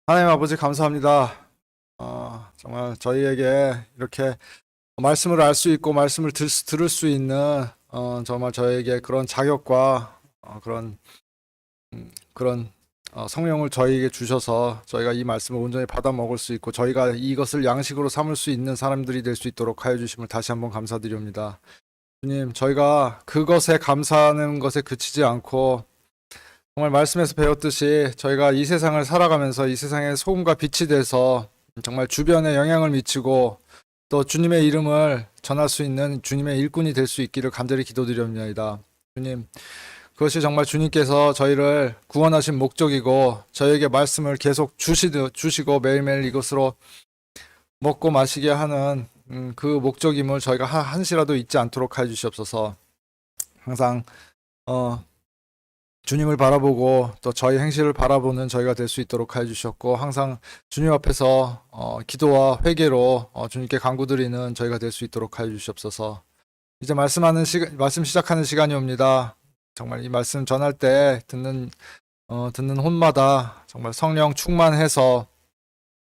하나님 아버지 감사합니다. 정말 저희에게 이렇게 말씀을 알 수 있고 말씀을 들을 수 있는 정말 저에게 그런 자격과 그런 성령을 저희에게 주셔서 저희가 이 말씀을 온전히 받아 먹을 수 있고 저희가 이것을 양식으로 삼을 수 있는 사람들이 될 수 있도록 하여 주심을 다시 한번 감사드립니다. 주님, 저희가 그것에 감사하는 것에 그치지 않고 정말 말씀에서 배웠듯이 저희가 이 세상을 살아가면서 이 세상의 소금과 빛이 돼서 정말 주변에 영향을 미치고 또 주님의 이름을 전할 수 있는 주님의 일꾼이 될 수 있기를 간절히 기도드립니다. 주님, 그것이 정말 주님께서 저희를 구원하신 목적이고 저에게 말씀을 계속 주시고 매일매일 이것으로 먹고 마시게 하는 그 목적임을 저희가 한시라도 잊지 않도록 해 주시옵소서. 항상 주님을 바라보고 또 저희 행실을 바라보는 저희가 될 수 있도록 하여 주셨고 항상 주님 앞에서 기도와 회개로 주님께 간구드리는 저희가 될 수 있도록 하여 주시옵소서. 이제 말씀 시작하는 시간이 옵니다. 정말 이 말씀 전할 때 듣는 혼마다 정말 성령 충만해서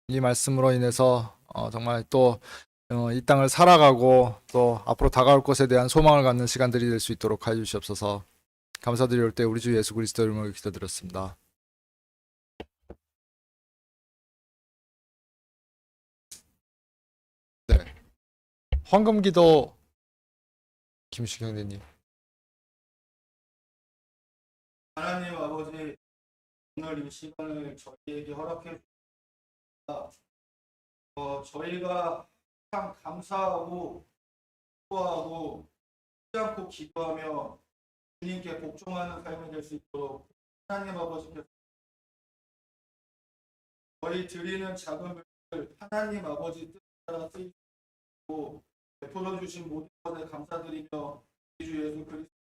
이 말씀으로 인해서 정말 또 이 땅을 살아가고 또 앞으로 다가올 것에 대한 소망을 갖는 시간들이 될 수 있도록 하여 주시옵소서. 감사드릴 때 우리 주 예수 그리스도 이름으로 기도드렸습니다. 네. 황금기도 김수경 대님. 하나님 아버지, 오늘 이 시간을 저희에게 허락해 주셨다. 저희가 참 감사하고 기도하고 쉬지 않고 기도하며 주님께 복종하는 삶이 될 수 있도록 하나님 아버지께서 저희 드리는 자금을 하나님 아버지 뜻 따라 쓰이고 베풀어 주신 모든 것에 감사드리며 우리 주 예수 그리스도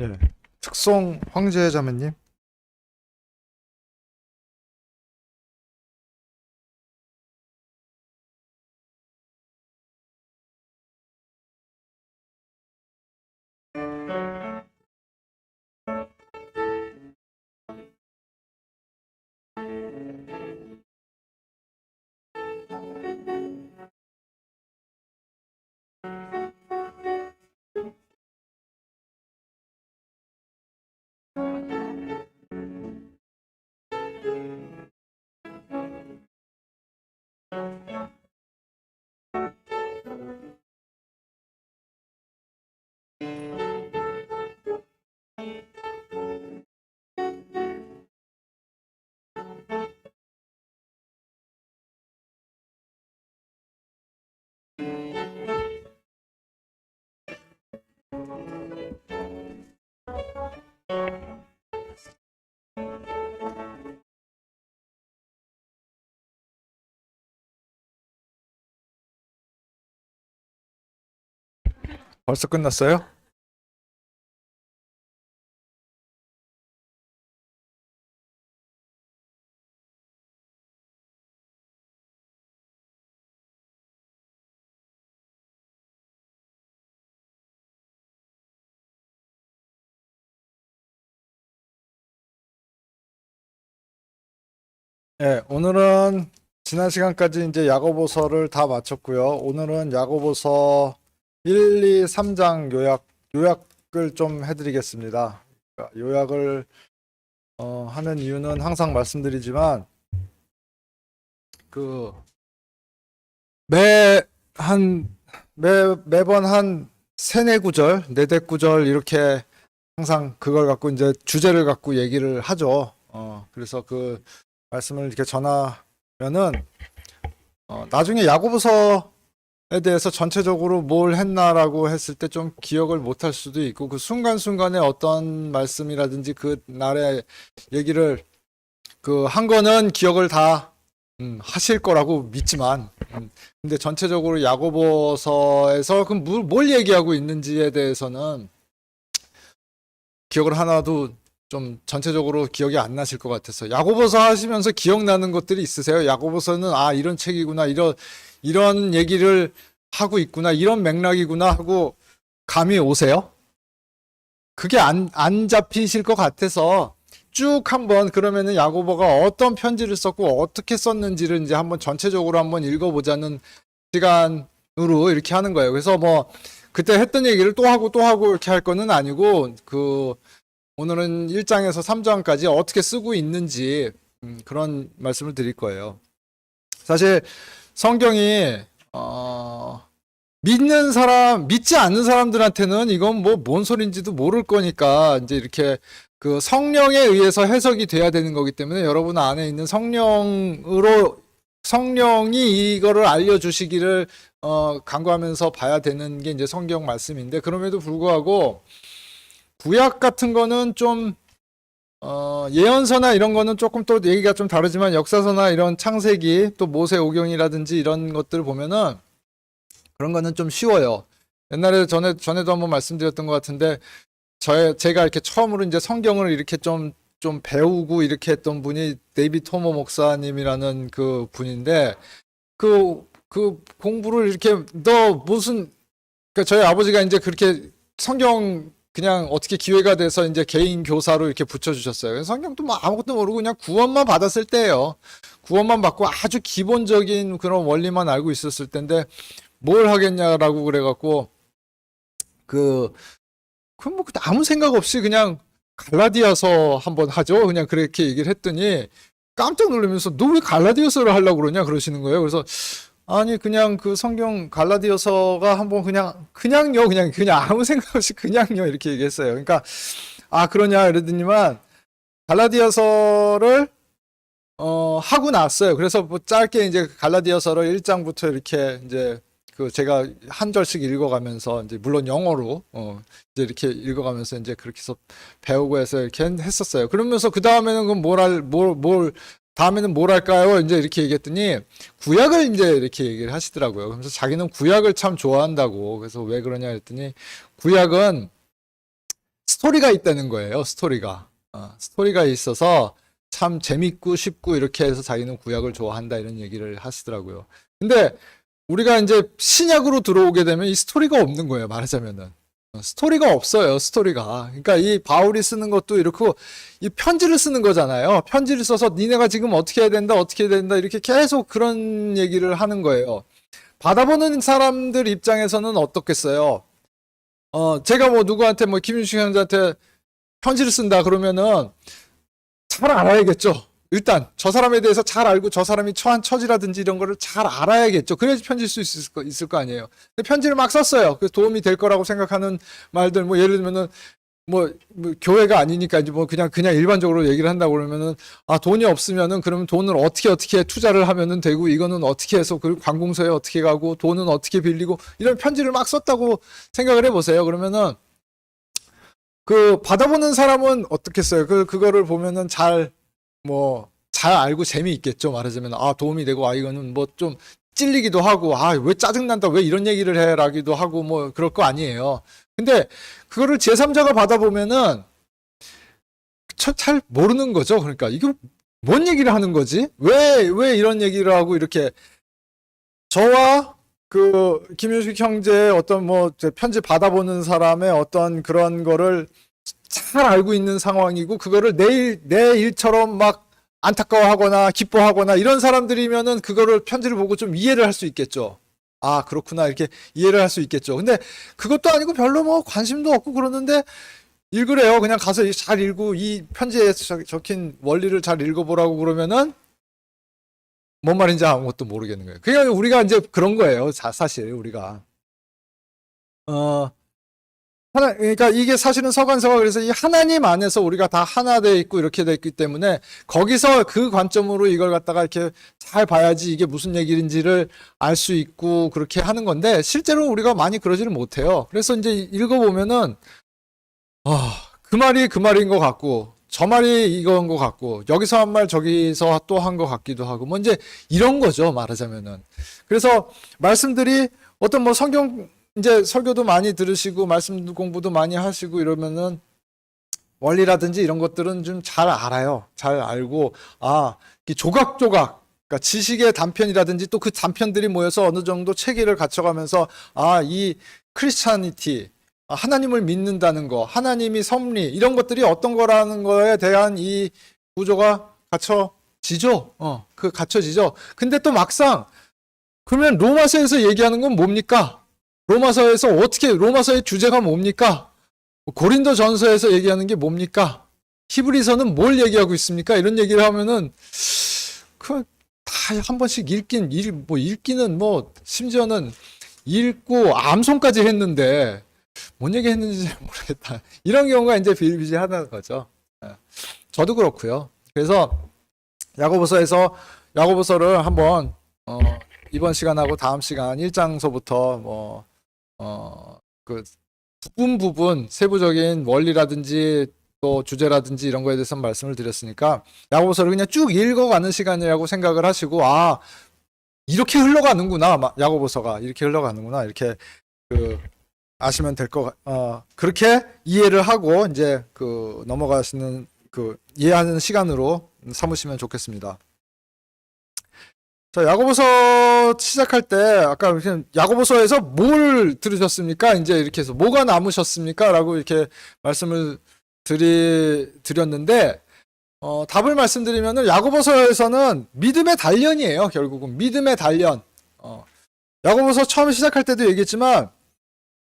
예. 특송 황제 자매님. 벌써 끝났어요? 예, 오늘은 지난 시간까지 이제 야고보서를 다 마쳤고요. 오늘은 야고보서 1, 2, 3장 요약을 좀 해드리겠습니다. 그러니까 요약을 하는 이유는 항상 말씀드리지만 그 매번 한 세네 구절, 네댓 구절 이렇게 항상 그걸 갖고 이제 주제를 갖고 얘기를 하죠. 그래서 그 말씀을 이렇게 전하면은 나중에 야고보서에 대해서 전체적으로 뭘 했나라고 했을 때 좀 기억을 못 할 수도 있고 그 순간순간에 어떤 말씀이라든지 그 날의 얘기를 그 한 거는 기억을 다 하실 거라고 믿지만 근데 전체적으로 야고보서에서 그 뭘 얘기하고 있는지에 대해서는 기억을 하나도 좀 전체적으로 기억이 안 나실 것 같아서 야고보서 하시면서 기억나는 것들이 있으세요? 야고보서는 아 이런 책이구나 이런 얘기를 하고 있구나 이런 맥락이구나 하고 감이 오세요? 그게 안 잡히실 것 같아서 쭉 한번 그러면은 야고보가 어떤 편지를 썼고 어떻게 썼는지를 이제 한번 전체적으로 한번 읽어보자는 시간으로 이렇게 하는 거예요. 그래서 뭐 그때 했던 얘기를 또 하고 이렇게 할 거는 아니고 그 오늘은 1장에서 3장까지 어떻게 쓰고 있는지 그런 말씀을 드릴 거예요. 사실 성경이 믿는 사람, 믿지 않는 사람들한테는 이건 뭐 뭔 소린지도 모를 거니까 이제 이렇게 그 성령에 의해서 해석이 돼야 되는 거기 때문에 여러분 안에 있는 성령이 이거를 알려주시기를 간구하면서 봐야 되는 게 이제 성경 말씀인데 그럼에도 불구하고 구약 같은 거는 좀 예언서나 이런 거는 조금 또 얘기가 좀 다르지만 역사서나 이런 창세기 또 모세오경이라든지 이런 것들을 보면은 그런 거는 좀 쉬워요. 옛날에 전에도 한번 말씀드렸던 것 같은데 제가 이렇게 처음으로 이제 성경을 이렇게 좀 배우고 이렇게 했던 분이 데이비드 토머 목사님이라는 그 분인데 그 공부를 이렇게 그러니까 저희 아버지가 이제 그렇게 성경 그냥 어떻게 기회가 돼서 이제 개인 교사로 이렇게 붙여주셨어요. 성경도 뭐 아무것도 모르고 그냥 구원만 받았을 때예요. 구원만 받고 아주 기본적인 그런 원리만 알고 있었을 때인데 뭘 하겠냐라고 그래갖고 그럼 뭐 아무 생각 없이 그냥 갈라디아서 한번 하죠. 그냥 그렇게 얘기를 했더니 깜짝 놀라면서 너 왜 갈라디아서를 하려고 그러냐 그러시는 거예요. 그래서 아니 그냥 그 성경 갈라디아서가 한번 그냥요 그냥 아무 생각 없이 그냥요 이렇게 얘기했어요. 그러니까 아 그러냐 이러더니만 갈라디아서를 하고 났어요. 그래서 뭐 짧게 이제 갈라디아서를 1장부터 이렇게 이제 그 제가 한 절씩 읽어가면서 이제 물론 영어로 이제 이렇게 읽어가면서 이제 그렇게 해서 배우고 해서 이렇게 했었어요. 그러면서 그 다음에는 그럼 다음에는 뭘 할까요? 이제 이렇게 얘기했더니 구약을 이제 이렇게 얘기를 하시더라고요. 그래서 자기는 구약을 참 좋아한다고. 그래서 왜 그러냐 했더니 구약은 스토리가 있다는 거예요. 스토리가 있어서 참 재밌고 쉽고 이렇게 해서 자기는 구약을 좋아한다 이런 얘기를 하시더라고요. 근데 우리가 이제 신약으로 들어오게 되면 이 스토리가 없는 거예요. 말하자면은. 스토리가 없어요. 스토리가. 그러니까 이 바울이 쓰는 것도 이렇고 이 편지를 쓰는 거잖아요. 편지를 써서 니네가 지금 어떻게 해야 된다 이렇게 계속 그런 얘기를 하는 거예요. 받아보는 사람들 입장에서는 어떻겠어요? 제가 뭐 누구한테 뭐 김윤식 형제한테 편지를 쓴다 그러면은 잘 알아야겠죠. 일단 저 사람에 대해서 잘 알고 저 사람이 처한 처지라든지 이런 거를 잘 알아야겠죠. 그래야지 편지를 쓸 수 있을 거 아니에요. 근데 편지를 막 썼어요. 그래서 도움이 될 거라고 생각하는 말들 뭐 예를 들면은 뭐 교회가 아니니까 이제 뭐 그냥 일반적으로 얘기를 한다고 그러면은 아 돈이 없으면은 그러면 돈을 어떻게 투자를 하면은 되고 이거는 어떻게 해서 그리고 관공서에 어떻게 가고 돈은 어떻게 빌리고 이런 편지를 막 썼다고 생각을 해보세요. 그러면은 그 받아보는 사람은 어떻겠어요? 그거를 보면은 잘 알고 재미있겠죠. 말하자면 아 도움이 되고 아 이거는 뭐 좀 찔리기도 하고 아 왜 짜증난다 왜 이런 얘기를 해라기도 하고 뭐 그럴 거 아니에요. 근데 그거를 제3자가 받아보면은 잘 모르는 거죠. 그러니까 이거 뭔 얘기를 하는 거지? 왜 이런 얘기를 하고 이렇게 저와 그 김윤식 형제의 어떤 뭐 편지 받아보는 사람의 어떤 그런 거를 잘 알고 있는 상황이고 그거를 내 일처럼 막 안타까워하거나 기뻐하거나 이런 사람들이면은 그거를 편지를 보고 좀 이해를 할 수 있겠죠. 아, 그렇구나. 이렇게 이해를 할 수 있겠죠. 근데 그것도 아니고 별로 뭐 관심도 없고 그러는데 읽으래요. 그냥 가서 잘 읽고 이 편지에 적힌 원리를 잘 읽어보라고 그러면은 뭔 말인지 아무것도 모르겠는 거예요. 그냥 우리가 이제 그런 거예요. 사실 우리가. 그러니까 이게 사실은 서간서가 그래서 이 하나님 안에서 우리가 다 하나 되어 있고 이렇게 되어 있기 때문에 거기서 그 관점으로 이걸 갖다가 이렇게 잘 봐야지 이게 무슨 얘기인지를 알 수 있고 그렇게 하는 건데 실제로 우리가 많이 그러지를 못해요. 그래서 이제 읽어보면은 그 말이 그 말인 것 같고 저 말이 이거인 것 같고 여기서 한 말 저기서 또 한 것 같기도 하고 뭐 이제 이런 거죠, 말하자면은. 그래서 말씀들이 어떤 뭐 성경 이제 설교도 많이 들으시고 말씀 공부도 많이 하시고 이러면은 원리라든지 이런 것들은 좀 잘 알아요. 잘 알고 이 조각조각 그러니까 지식의 단편이라든지 또 그 단편들이 모여서 어느 정도 체계를 갖춰가면서 이 크리스찬이티 하나님을 믿는다는 거, 하나님이 섭리 이런 것들이 어떤 거라는 거에 대한 이 구조가 갖춰지죠. 갖춰지죠. 근데 또 막상 그러면 로마서에서 얘기하는 건 뭡니까? 로마서에서 로마서의 주제가 뭡니까? 고린도 전서에서 얘기하는 게 뭡니까? 히브리서는 뭘 얘기하고 있습니까? 이런 얘기를 하면은, 다 한 번씩 읽기는 심지어는 읽고 암송까지 했는데, 뭔 얘기 했는지 잘 모르겠다. 이런 경우가 이제 비일비재하다는 거죠. 저도 그렇고요. 그래서 야고보서를 한번, 이번 시간하고 다음 시간 1장서부터 그 부분 세부적인 원리라든지 또 주제라든지 이런 거에 대해서 말씀을 드렸으니까 야고보서를 그냥 쭉 읽어가는 시간이라고 생각을 하시고 이렇게 흘러가는구나 야고보서가 이렇게 흘러가는구나 이렇게 아시면 될 그렇게 이해를 하고 이제 넘어가시는 이해하는 시간으로 삼으시면 좋겠습니다. 자, 야고보서 시작할 때 아까 야고보서에서 뭘 들으셨습니까? 이제 이렇게 해서 뭐가 남으셨습니까? 라고 이렇게 말씀을 드렸는데 답을 말씀드리면은 야고보서에서는 믿음의 단련이에요. 결국은 믿음의 단련. 야고보서 처음 시작할 때도 얘기했지만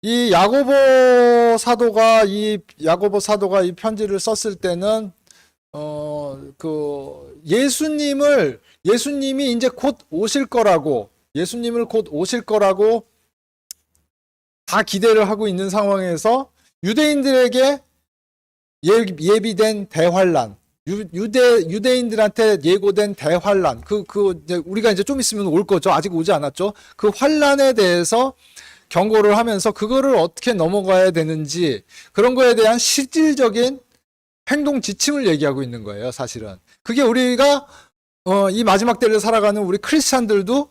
이 야고보 사도가 이 편지를 썼을 때는 예수님이 이제 곧 오실 거라고 다 기대를 하고 있는 상황에서 유대인들에게 예비된 대환란, 유대인들한테 예고된 대환란, 이제 우리가 이제 좀 있으면 올 거죠. 아직 오지 않았죠. 그 환란에 대해서 경고를 하면서 그거를 어떻게 넘어가야 되는지 그런 거에 대한 실질적인 행동 지침을 얘기하고 있는 거예요, 사실은. 그게 우리가 이 마지막 때를 살아가는 우리 크리스찬들도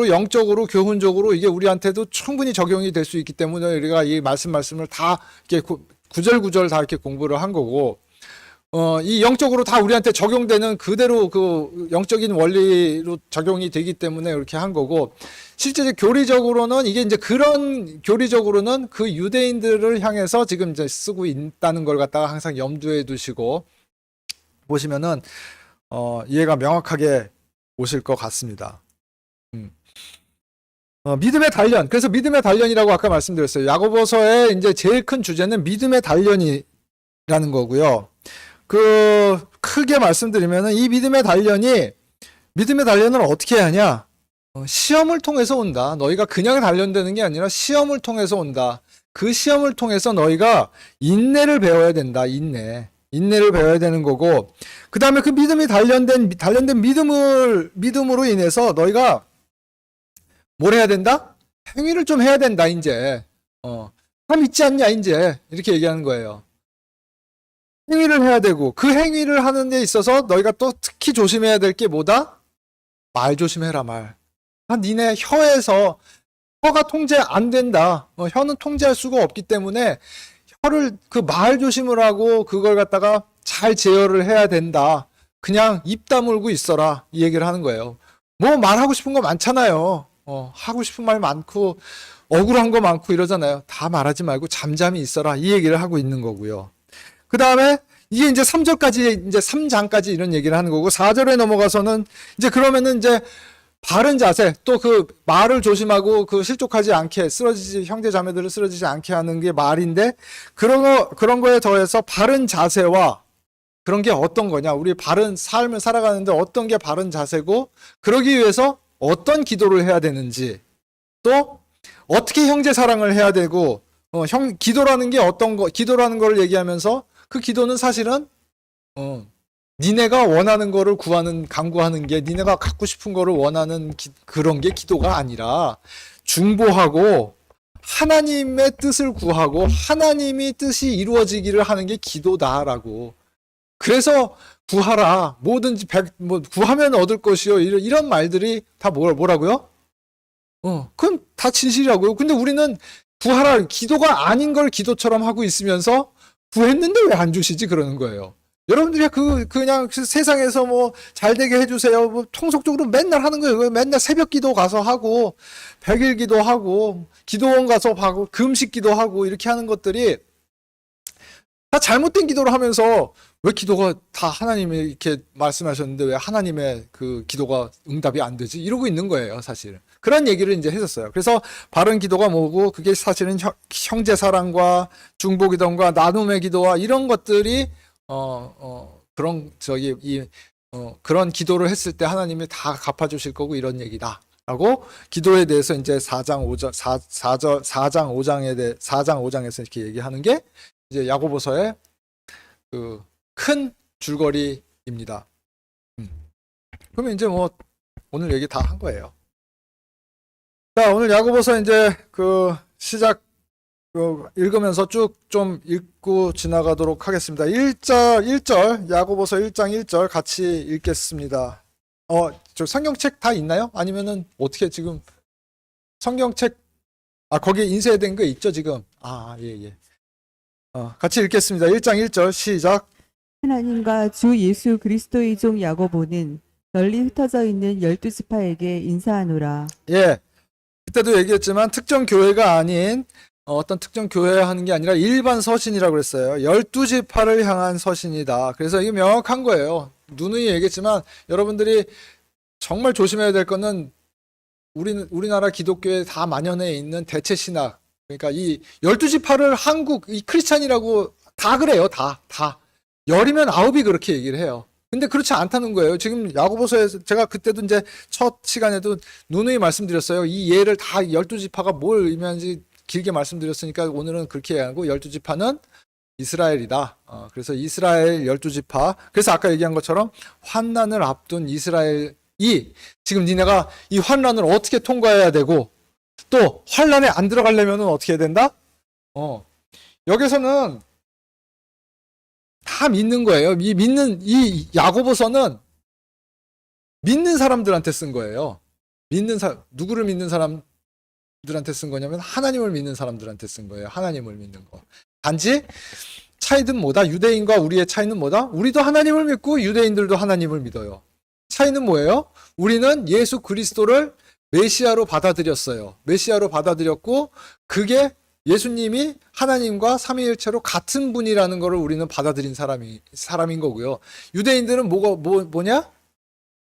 영적으로 교훈적으로 이게 우리한테도 충분히 적용이 될 수 있기 때문에 우리가 이 말씀을 다 이렇게 구절구절 다 이렇게 공부를 한 거고, 이 영적으로 다 우리한테 적용되는 그대로 그 영적인 원리로 적용이 되기 때문에 이렇게 한 거고, 실제 교리적으로는 이게 이제 그런 교리적으로는 그 유대인들을 향해서 지금 이제 쓰고 있다는 걸 갖다가 항상 염두에 두시고 보시면은 이해가 명확하게 오실 것 같습니다. 믿음의 단련. 그래서 믿음의 단련이라고 아까 말씀드렸어요. 야고보서의 이제 제일 큰 주제는 믿음의 단련이라는 거고요. 크게 말씀드리면은 이 믿음의 단련을 어떻게 해야 하냐? 시험을 통해서 온다. 너희가 그냥 단련되는 게 아니라 시험을 통해서 온다. 그 시험을 통해서 너희가 인내를 배워야 된다. 인내를 배워야 되는 거고, 그 다음에 그 믿음이 단련된 믿음으로 인해서 너희가 뭘 해야 된다? 행위를 좀 해야 된다, 이제. 다 믿지 않냐, 이제. 이렇게 얘기하는 거예요. 행위를 해야 되고, 그 행위를 하는 데 있어서 너희가 또 특히 조심해야 될 게 뭐다? 말 조심해라, 말. 니네 혀가 통제 안 된다. 혀는 통제할 수가 없기 때문에 말 조심을 하고 그걸 갖다가 잘 제어를 해야 된다. 그냥 입 다물고 있어라. 이 얘기를 하는 거예요. 뭐 말하고 싶은 거 많잖아요. 하고 싶은 말 많고 억울한 거 많고 이러잖아요. 다 말하지 말고 잠잠히 있어라. 이 얘기를 하고 있는 거고요. 그 다음에 이게 이제 3절까지 이제 3장까지 이런 얘기를 하는 거고 4절에 넘어가서는 이제 그러면은 이제 바른 자세, 또 그 말을 조심하고 실족하지 않게 형제 자매들을 쓰러지지 않게 하는 게 말인데, 그런 거에 더해서 바른 자세와 그런 게 어떤 거냐, 우리 바른 삶을 살아가는데 어떤 게 바른 자세고, 그러기 위해서 어떤 기도를 해야 되는지, 또 어떻게 형제 사랑을 해야 되고, 기도라는 게 어떤 거, 기도라는 걸 얘기하면서 그 기도는 사실은, 니네가 원하는 거를 구하는, 간구하는 게 니네가 갖고 싶은 거를 원하는 그런 게 기도가 아니라 중보하고 하나님의 뜻을 구하고 하나님이 뜻이 이루어지기를 하는 게 기도다라고. 그래서 구하라. 뭐든지 구하면 얻을 것이요. 이런 말들이 다 뭐라고요? 그건 다 진실이라고요. 근데 우리는 구하라, 기도가 아닌 걸 기도처럼 하고 있으면서 구했는데 왜 안 주시지? 그러는 거예요. 여러분들이 그냥 세상에서 뭐 잘 되게 해주세요. 뭐 통속적으로 맨날 하는 거예요. 맨날 새벽 기도 가서 하고, 100일 기도하고, 기도원 가서 하고, 금식 기도하고, 이렇게 하는 것들이 다 잘못된 기도를 하면서 왜 기도가 다 하나님이 이렇게 말씀하셨는데 왜 하나님의 그 기도가 응답이 안 되지? 이러고 있는 거예요, 사실. 그런 얘기를 이제 했었어요. 그래서 바른 기도가 뭐고, 그게 사실은 형제 사랑과 중보 기도와 나눔의 기도와 이런 것들이 그런 기도를 했을 때 하나님이 다 갚아주실 거고 이런 얘기다. 라고 기도에 대해서 이제 4장 5장에서 이렇게 얘기하는 게 이제 야고보서의 그 큰 줄거리입니다. 그러면 이제 뭐 오늘 얘기 다 한 거예요. 자, 오늘 야고보서 이제 그 시작 읽으면서 쭉 좀 읽고 지나가도록 하겠습니다. 1절, 야고보서 1장 1절 같이 읽겠습니다. 저 성경책 다 있나요? 아니면은 어떻게 지금 성경책, 거기에 인쇄된 거 있죠, 지금? 예. 같이 읽겠습니다. 1장 1절 시작. 하나님과 주 예수 그리스도의 종 야고보는 널리 흩어져 있는 12지파에게 인사하노라. 예. 그때도 얘기했지만 특정 교회가 아닌 어떤 특정 교회에 하는 게 아니라 일반 서신이라고 그랬어요. 12지파를 향한 서신이다. 그래서 이게 명확한 거예요. 누누이 얘기했지만 여러분들이 정말 조심해야 될 거는 우리나라 기독교에 다 만연해 있는 대체 신학. 그러니까 이 12지파를 한국 이 크리스찬이라고 다 그래요. 다. 열이면 아홉이 그렇게 얘기를 해요. 근데 그렇지 않다는 거예요. 지금 야고보서에서 제가 그때도 이제 첫 시간에도 누누이 말씀드렸어요. 이 예를 다 12지파가 뭘 의미하는지 길게 말씀드렸으니까 오늘은 그렇게 하고 12지파는 이스라엘이다. 그래서 이스라엘 12지파. 그래서 아까 얘기한 것처럼 환난을 앞둔 이스라엘이 지금 니네가 이 환난을 어떻게 통과해야 되고 또 환난에 안 들어가려면 어떻게 해야 된다? 여기서는 다 믿는 거예요. 이 야고보서는 믿는 사람들한테 쓴 거예요. 누구를 믿는 사람들한테 쓴 거냐면 하나님을 믿는 사람들한테 쓴 거예요. 하나님을 믿는 거. 단지 차이는 뭐다? 유대인과 우리의 차이는 뭐다? 우리도 하나님을 믿고 유대인들도 하나님을 믿어요. 차이는 뭐예요? 우리는 예수 그리스도를 메시아로 받아들였어요. 메시아로 받아들였고 그게 예수님이 하나님과 삼위일체로 같은 분이라는 것을 우리는 받아들인 사람인 거고요. 유대인들은 뭐냐?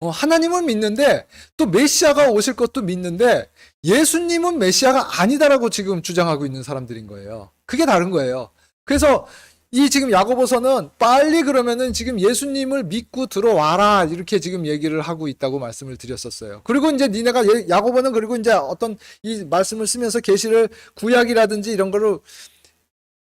하나님을 믿는데 또 메시아가 오실 것도 믿는데 예수님은 메시아가 아니다라고 지금 주장하고 있는 사람들인 거예요. 그게 다른 거예요. 그래서 이 지금 야고보서는 빨리 그러면은 지금 예수님을 믿고 들어와라 이렇게 지금 얘기를 하고 있다고 말씀을 드렸었어요. 그리고 이제 니네가 야고보는 그리고 이제 어떤 이 말씀을 쓰면서 계시를 구약이라든지 이런 거를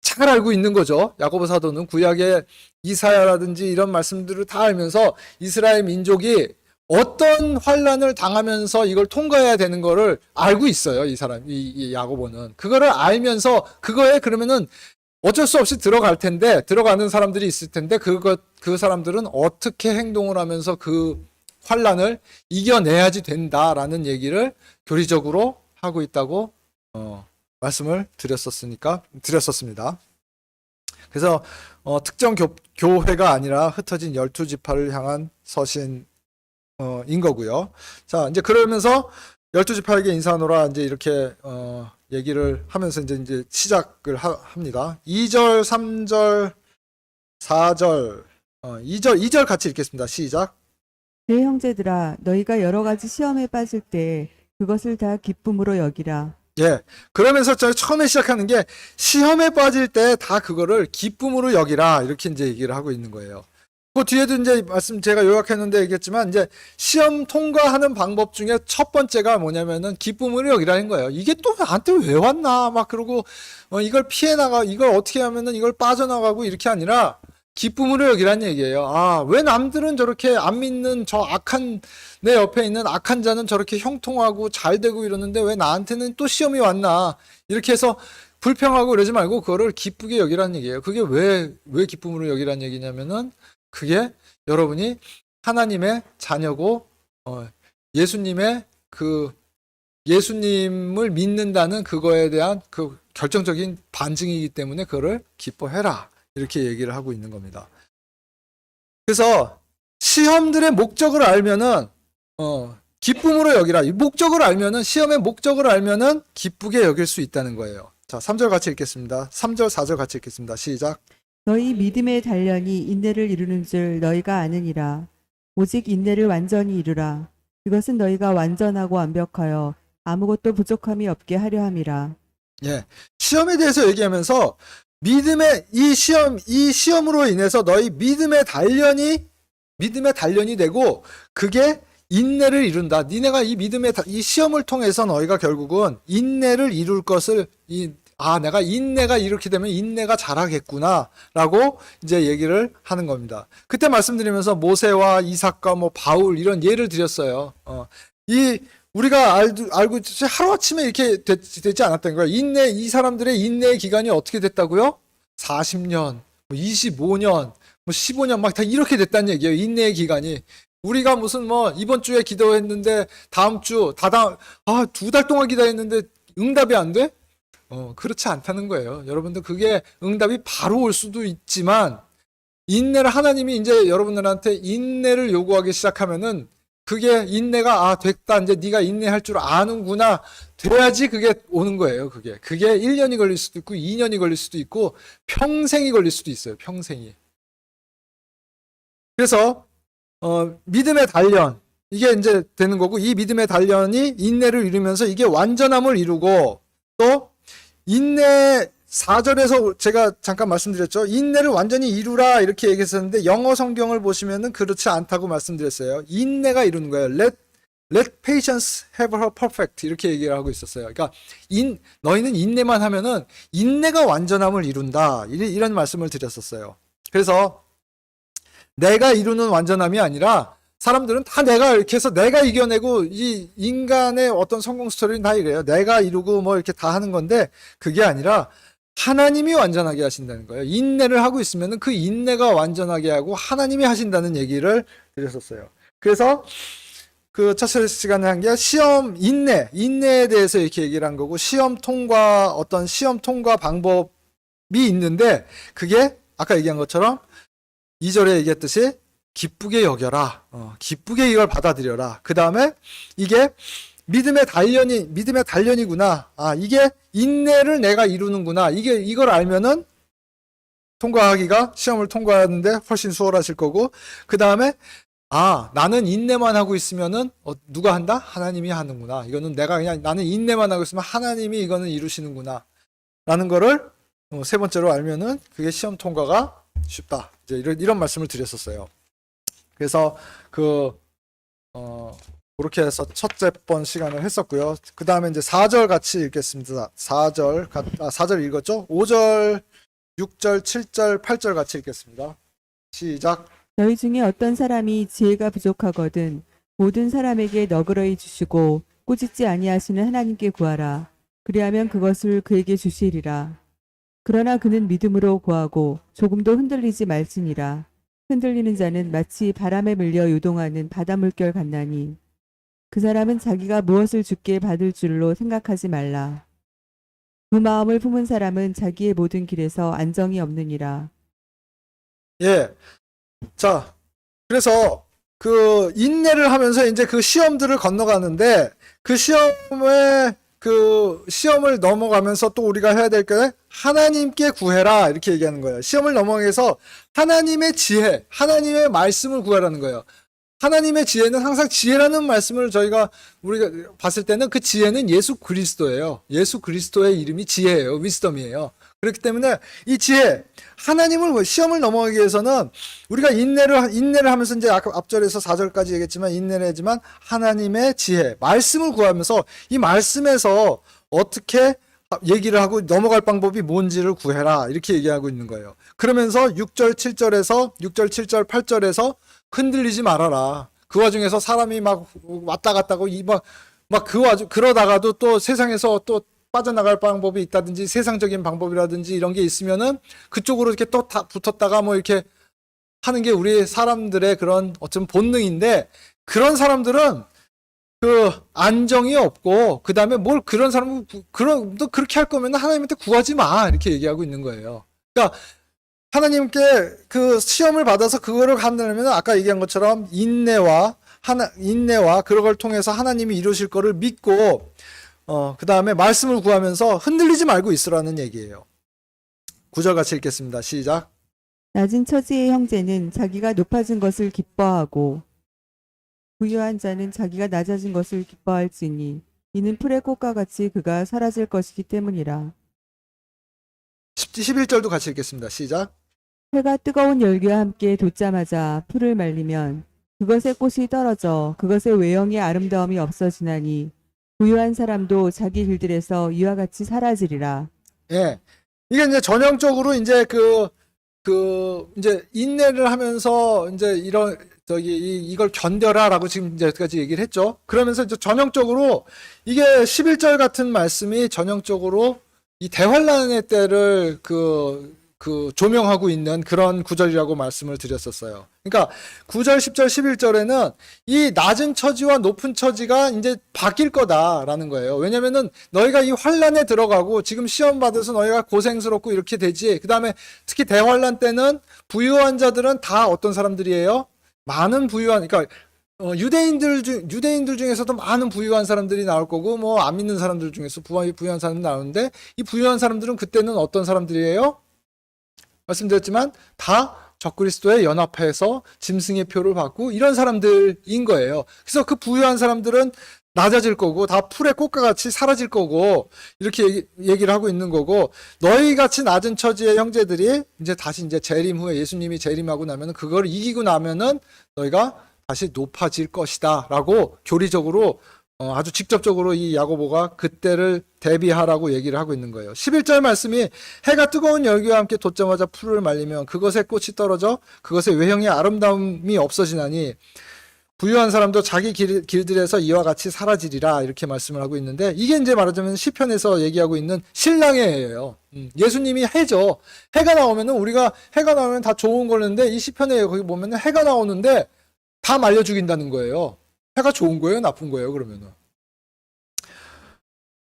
잘 알고 있는 거죠. 야고보 사도는 구약의 이사야라든지 이런 말씀들을 다 알면서 이스라엘 민족이 어떤 환란을 당하면서 이걸 통과해야 되는 거를 알고 있어요. 이 야고보는 그거를 알면서 그거에 그러면은 어쩔 수 없이 들어갈 텐데 들어가는 사람들이 있을 텐데 그 사람들은 어떻게 행동을 하면서 그 환란을 이겨내야지 된다라는 얘기를 교리적으로 하고 있다고 말씀을 드렸었습니다. 그래서 특정 교회가 아니라 흩어진 12지파를 향한 서신인 거고요. 자, 이제 그러면서 12지파에게 인사하노라 이제 이렇게 얘기를 하면서 이제 시작을 합니다. 2절, 3절, 4절, 2절 같이 읽겠습니다. 시작. 내 형제들아 너희가 여러 가지 시험에 빠질 때 그것을 다 기쁨으로 여기라. 예. 그러면서 처음에 시작하는 게 시험에 빠질 때 다 그거를 기쁨으로 여기라 이렇게 이제 얘기를 하고 있는 거예요. 그 뒤에도 이제 말씀 제가 요약했는데 얘기했지만 이제 시험 통과하는 방법 중에 첫 번째가 뭐냐면은 기쁨으로 여기라는 거예요. 이게 또 나한테 왜 왔나 막 그러고 이걸 피해 나가 이걸 어떻게 하면은 이걸 빠져나가고 이렇게 아니라 기쁨으로 여기란 얘기예요. 아, 왜 남들은 저렇게 안 믿는 저 악한 내 옆에 있는 악한 자는 저렇게 형통하고 잘 되고 이러는데 왜 나한테는 또 시험이 왔나 이렇게 해서 불평하고 그러지 말고 그거를 기쁘게 여기란 얘기예요. 그게 왜 기쁨으로 여기란 얘기냐면은 그게 여러분이 하나님의 자녀고 예수님의 그 예수님을 믿는다는 그거에 대한 그 결정적인 반증이기 때문에 그거를 기뻐해라 이렇게 얘기를 하고 있는 겁니다. 그래서 시험들의 목적을 알면은 기쁨으로 여기라. 이 목적을 알면은 시험의 목적을 알면은 기쁘게 여길 수 있다는 거예요. 자, 3절 같이 읽겠습니다. 3절, 4절 같이 읽겠습니다. 시작. 너희 믿음의 단련이 인내를 이루는 줄 너희가 아느니라. 오직 인내를 완전히 이루라. 그것은 너희가 완전하고 완벽하여 아무것도 부족함이 없게 하려 함이라. 예. 시험에 대해서 얘기하면서 믿음의 이 시험으로 인해서 너희 믿음의 단련이 되고 그게 인내를 이룬다. 니네가 이 시험을 통해서 너희가 결국은 인내를 이룰 것을 내가 인내가 이렇게 되면 인내가 잘하겠구나라고 이제 얘기를 하는 겁니다. 그때 말씀드리면서 모세와 이삭과 뭐 바울 이런 예를 드렸어요. 우리가 알고 있듯이 하루아침에 이렇게 되지 않았다는 거예요. 이 사람들의 인내의 기간이 어떻게 됐다고요? 40년, 25년, 15년 막 다 이렇게 됐다는 얘기예요. 인내의 기간이. 우리가 무슨 이번 주에 기도했는데 다음 주, 2달 동안 기도했는데 응답이 안 돼? 그렇지 않다는 거예요. 여러분들 그게 응답이 바로 올 수도 있지만 인내를 하나님이 이제 여러분들한테 인내를 요구하기 시작하면은 그게 인내가 됐다. 이제 네가 인내할 줄 아는구나. 돼야지 그게 오는 거예요. 그게 1년이 걸릴 수도 있고 2년이 걸릴 수도 있고 평생이 걸릴 수도 있어요. 평생이. 그래서 믿음의 단련 이게 이제 되는 거고 이 믿음의 단련이 인내를 이루면서 이게 완전함을 이루고 또 인내 4절에서 제가 잠깐 말씀드렸죠. 인내를 완전히 이루라 이렇게 얘기했었는데 영어 성경을 보시면은 그렇지 않다고 말씀드렸어요. 인내가 이루는 거예요. Let patience have her perfect 이렇게 얘기를 하고 있었어요. 그러니까 너희는 인내만 하면은 인내가 완전함을 이룬다 이런 말씀을 드렸었어요. 그래서 내가 이루는 완전함이 아니라 사람들은 다 내가 이렇게 해서 내가 이겨내고 이 인간의 어떤 성공 스토리는 다 이래요. 내가 이루고 뭐 이렇게 다 하는 건데 그게 아니라 하나님이 완전하게 하신다는 거예요. 인내를 하고 있으면 그 인내가 완전하게 하고 하나님이 하신다는 얘기를 드렸었어요. 그래서 그 첫 시간에 한 게 인내에 대해서 이렇게 얘기를 한 거고 시험 통과 방법이 있는데 그게 아까 얘기한 것처럼 2절에 얘기했듯이 기쁘게 여겨라. 기쁘게 이걸 받아들여라. 그 다음에 이게 믿음의 단련이구나. 이게 인내를 내가 이루는구나. 이걸 알면은 시험을 통과하는데 훨씬 수월하실 거고, 그 다음에, 나는 인내만 하고 있으면은, 누가 한다? 하나님이 하는구나. 이거는 나는 인내만 하고 있으면 하나님이 이거는 이루시는구나. 라는 거를, 세 번째로 알면은, 그게 시험 통과가 쉽다. 이제 이런 말씀을 드렸었어요. 그래서, 그렇게 해서 첫째 번 시간을 했었고요. 그 다음에 이제 4절 같이 읽겠습니다. 4절 읽었죠? 5절, 6절, 7절, 8절 같이 읽겠습니다. 시작. 너희 중에 어떤 사람이 지혜가 부족하거든 모든 사람에게 너그러이 주시고 꾸짖지 아니하시는 하나님께 구하라. 그리하면 그것을 그에게 주시리라. 그러나 그는 믿음으로 구하고 조금도 흔들리지 말지니라. 흔들리는 자는 마치 바람에 밀려 요동하는 바닷물결 같나니 그 사람은 자기가 무엇을 주께 받을 줄로 생각하지 말라. 그 마음을 품은 사람은 자기의 모든 길에서 안정이 없느니라. 예. 자, 그래서 그 인내를 하면서 이제 그 시험들을 건너가는데 그 시험을 넘어가면서 또 우리가 해야 될 게 하나님께 구해라 이렇게 얘기하는 거예요. 시험을 넘어가서 하나님의 지혜, 하나님의 말씀을 구하라는 거예요. 하나님의 지혜는 항상 지혜라는 말씀을 우리가 봤을 때는 그 지혜는 예수 그리스도예요. 예수 그리스도의 이름이 지혜예요. 위스덤이에요. 그렇기 때문에 이 지혜, 하나님을 시험을 넘어가기 위해서는 우리가 인내를 하면서 이제 앞절에서 4절까지 얘기했지만 인내를 하지만 하나님의 지혜, 말씀을 구하면서 이 말씀에서 어떻게 얘기를 하고 넘어갈 방법이 뭔지를 구해라. 이렇게 얘기하고 있는 거예요. 그러면서 6절, 7절, 8절에서 흔들리지 말아라. 그 와중에서 사람이 막 왔다 갔다 하고 그러다가도 또 세상에서 또 빠져나갈 방법이 있다든지 세상적인 방법이라든지 이런 게 있으면은 그쪽으로 이렇게 또 다 붙었다가 뭐 이렇게 하는 게 우리 사람들의 그런 어떤 본능인데 그런 사람들은 그 안정이 없고 그 다음에 뭘 그런 사람은 너 그렇게 할 거면 하나님한테 구하지 마 이렇게 얘기하고 있는 거예요. 그러니까 하나님께 그 시험을 받아서 그거를 간다면 아까 얘기한 것처럼 인내와 그런 걸 통해서 하나님이 이루실 거를 믿고 그 다음에 말씀을 구하면서 흔들리지 말고 있으라는 얘기예요. 9절 같이 읽겠습니다. 시작. 낮은 처지의 형제는 자기가 높아진 것을 기뻐하고 부유한 자는 자기가 낮아진 것을 기뻐할지니 이는 풀의 꽃과 같이 그가 사라질 것이기 때문이라. 11절도 같이 읽겠습니다. 시작. 해가 뜨거운 열기와 함께 돋자마자 풀을 말리면 그것의 꽃이 떨어져 그것의 외형의 아름다움이 없어지나니 부유한 사람도 자기 길들에서 이와 같이 사라지리라. 예. 이게 이제 전형적으로 이제 이제 인내를 하면서 이제 이걸 견뎌라라고 지금 이제 여기까지 얘기를 했죠. 그러면서 이제 전형적으로 이게 11절 같은 말씀이 전형적으로 이 대환란의 때를 조명하고 있는 그런 구절이라고 말씀을 드렸었어요. 그러니까 9절, 10절, 11절에는 이 낮은 처지와 높은 처지가 이제 바뀔 거다라는 거예요. 왜냐면은 너희가 이 환란에 들어가고 지금 시험 받아서 너희가 고생스럽고 이렇게 되지. 그 다음에 특히 대환란 때는 부유한 자들은 다 어떤 사람들이에요? 많은 그러니까 유대인들 중에서도 많은 부유한 사람들이 나올 거고 뭐 안 믿는 사람들 중에서 부유한 사람들이 나오는데 이 부유한 사람들은 그때는 어떤 사람들이에요? 말씀드렸지만 다 적그리스도에 연합해서 짐승의 표를 받고 이런 사람들인 거예요. 그래서 그 부유한 사람들은 낮아질 거고 다 풀의 꽃과 같이 사라질 거고 이렇게 얘기를 하고 있는 거고 너희 같이 낮은 처지의 형제들이 이제 다시 이제 재림 후에 예수님이 재림하고 나면은 그걸 이기고 나면은 너희가 다시 높아질 것이다라고 교리적으로 아주 직접적으로 이 야고보가 그때를 대비하라고 얘기를 하고 있는 거예요. 11절 말씀이 해가 뜨거운 열기와 함께 돋자마자 풀을 말리면 그것의 꽃이 떨어져 그것의 외형의 아름다움이 없어지나니 부유한 사람도 자기 길들에서 이와 같이 사라지리라 이렇게 말씀을 하고 있는데 이게 이제 말하자면 시편에서 얘기하고 있는 신랑의 해예요. 예수님이 해죠. 해가 나오면 다 좋은 거는데 이 시편에 거기 보면 해가 나오는데 다 말려 죽인다는 거예요. 해가 좋은 거예요? 나쁜 거예요? 그러면은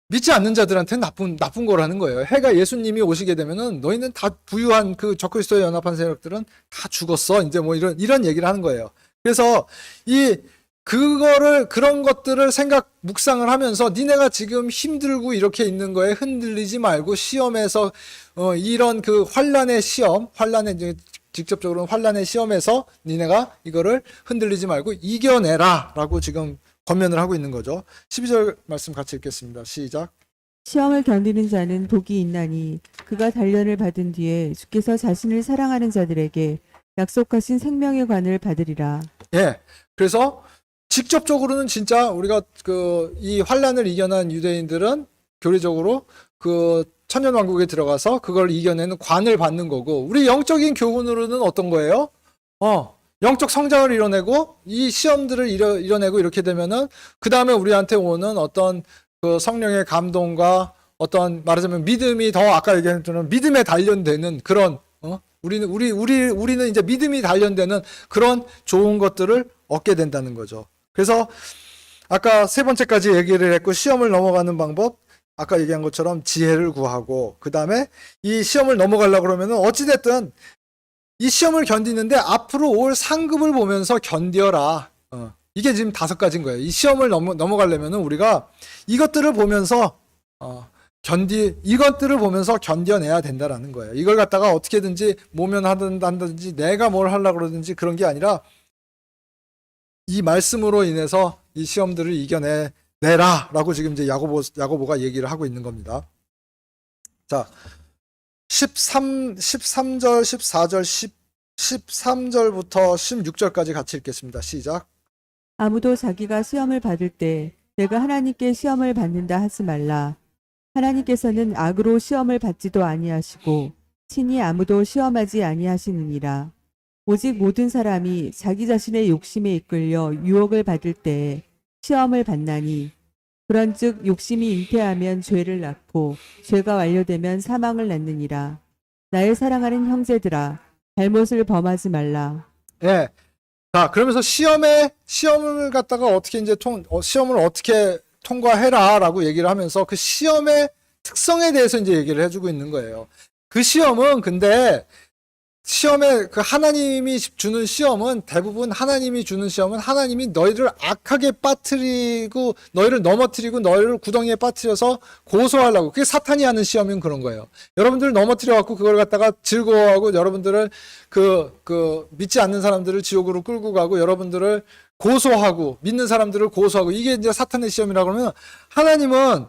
믿지 않는 자들한테는 나쁜 거라는 거예요. 해가 예수님이 오시게 되면은 너희는 다 부유한 그 적그리스도에 연합한 세력들은 다 죽었어. 이제 뭐 이런 얘기를 하는 거예요. 그래서 그런 것들을 묵상을 하면서 니네가 지금 힘들고 이렇게 있는 거에 흔들리지 말고 시험에서 이런 그 직접적으로는 환란의 시험에서 니네가 이거를 흔들리지 말고 이겨내라 라고 지금 권면을 하고 있는 거죠. 12절 말씀 같이 읽겠습니다. 시작. 시험을 견디는 자는 복이 있나니 그가 단련을 받은 뒤에 주께서 자신을 사랑하는 자들에게 약속하신 생명의 관을 받으리라. 예. 그래서 직접적으로는 진짜 우리가 이 환란을 이겨낸 유대인들은 교리적으로 천년왕국에 들어가서 그걸 이겨내는 관을 받는 거고 우리 영적인 교훈으로는 어떤 거예요? 영적 성장을 이뤄내고 이 시험들을 이뤄내고 이렇게 되면은 그 다음에 우리한테 오는 어떤 그 성령의 감동과 어떤 말하자면 믿음이 더 아까 얘기한 것처럼 믿음에 단련되는 그런 우리는 이제 믿음이 단련되는 그런 좋은 것들을 얻게 된다는 거죠. 그래서 아까 세 번째까지 얘기를 했고 시험을 넘어가는 방법 아까 얘기한 것처럼 지혜를 구하고 그 다음에 이 시험을 넘어가려고 그러면은 어찌됐든 이 시험을 견디는데 앞으로 올 상급을 보면서 견뎌라. 이게 지금 5가지인 거예요. 이 시험을 넘어가려면은 우리가 이것들을 보면서 견뎌내야 된다라는 거예요. 이걸 갖다가 어떻게든지 모면하든지 내가 뭘 하려고 그러든지 그런 게 아니라 이 말씀으로 인해서 이 시험들을 이겨내라라고 지금 이제 야고보가 얘기를 하고 있는 겁니다. 자, 13절, 14절, 13절부터 16절까지 같이 읽겠습니다. 시작. 아무도 자기가 시험을 받을 때 내가 하나님께 시험을 받는다 하지 말라. 하나님께서는 악으로 시험을 받지도 아니하시고 친히 아무도 시험하지 아니하시느니라. 오직 모든 사람이 자기 자신의 욕심에 이끌려 유혹을 받을 때에 시험을 받나니 그런즉 욕심이 잉태하면 죄를 낳고 죄가 완료되면 사망을 낳느니라. 나의 사랑하는 형제들아, 잘못을 범하지 말라. 예. 자, 그러면서 시험을 갖다가 어떻게 이제 시험을 어떻게 통과해라라고 얘기를 하면서 그 시험의 특성에 대해서 이제 얘기를 해주고 있는 거예요. 그 시험은 근데 그 하나님이 주는 시험은 대부분 하나님이 주는 시험은 하나님이 너희를 악하게 빠뜨리고 너희를 넘어뜨리고 너희를 구덩이에 빠뜨려서 고소하려고, 그게 사탄이 하는 시험은 그런 거예요. 여러분들을 넘어뜨려 갖고 그걸 갖다가 즐거워하고 여러분들을 그 믿지 않는 사람들을 지옥으로 끌고 가고 여러분들을 고소하고 믿는 사람들을 고소하고, 이게 이제 사탄의 시험이라고 그러면 하나님은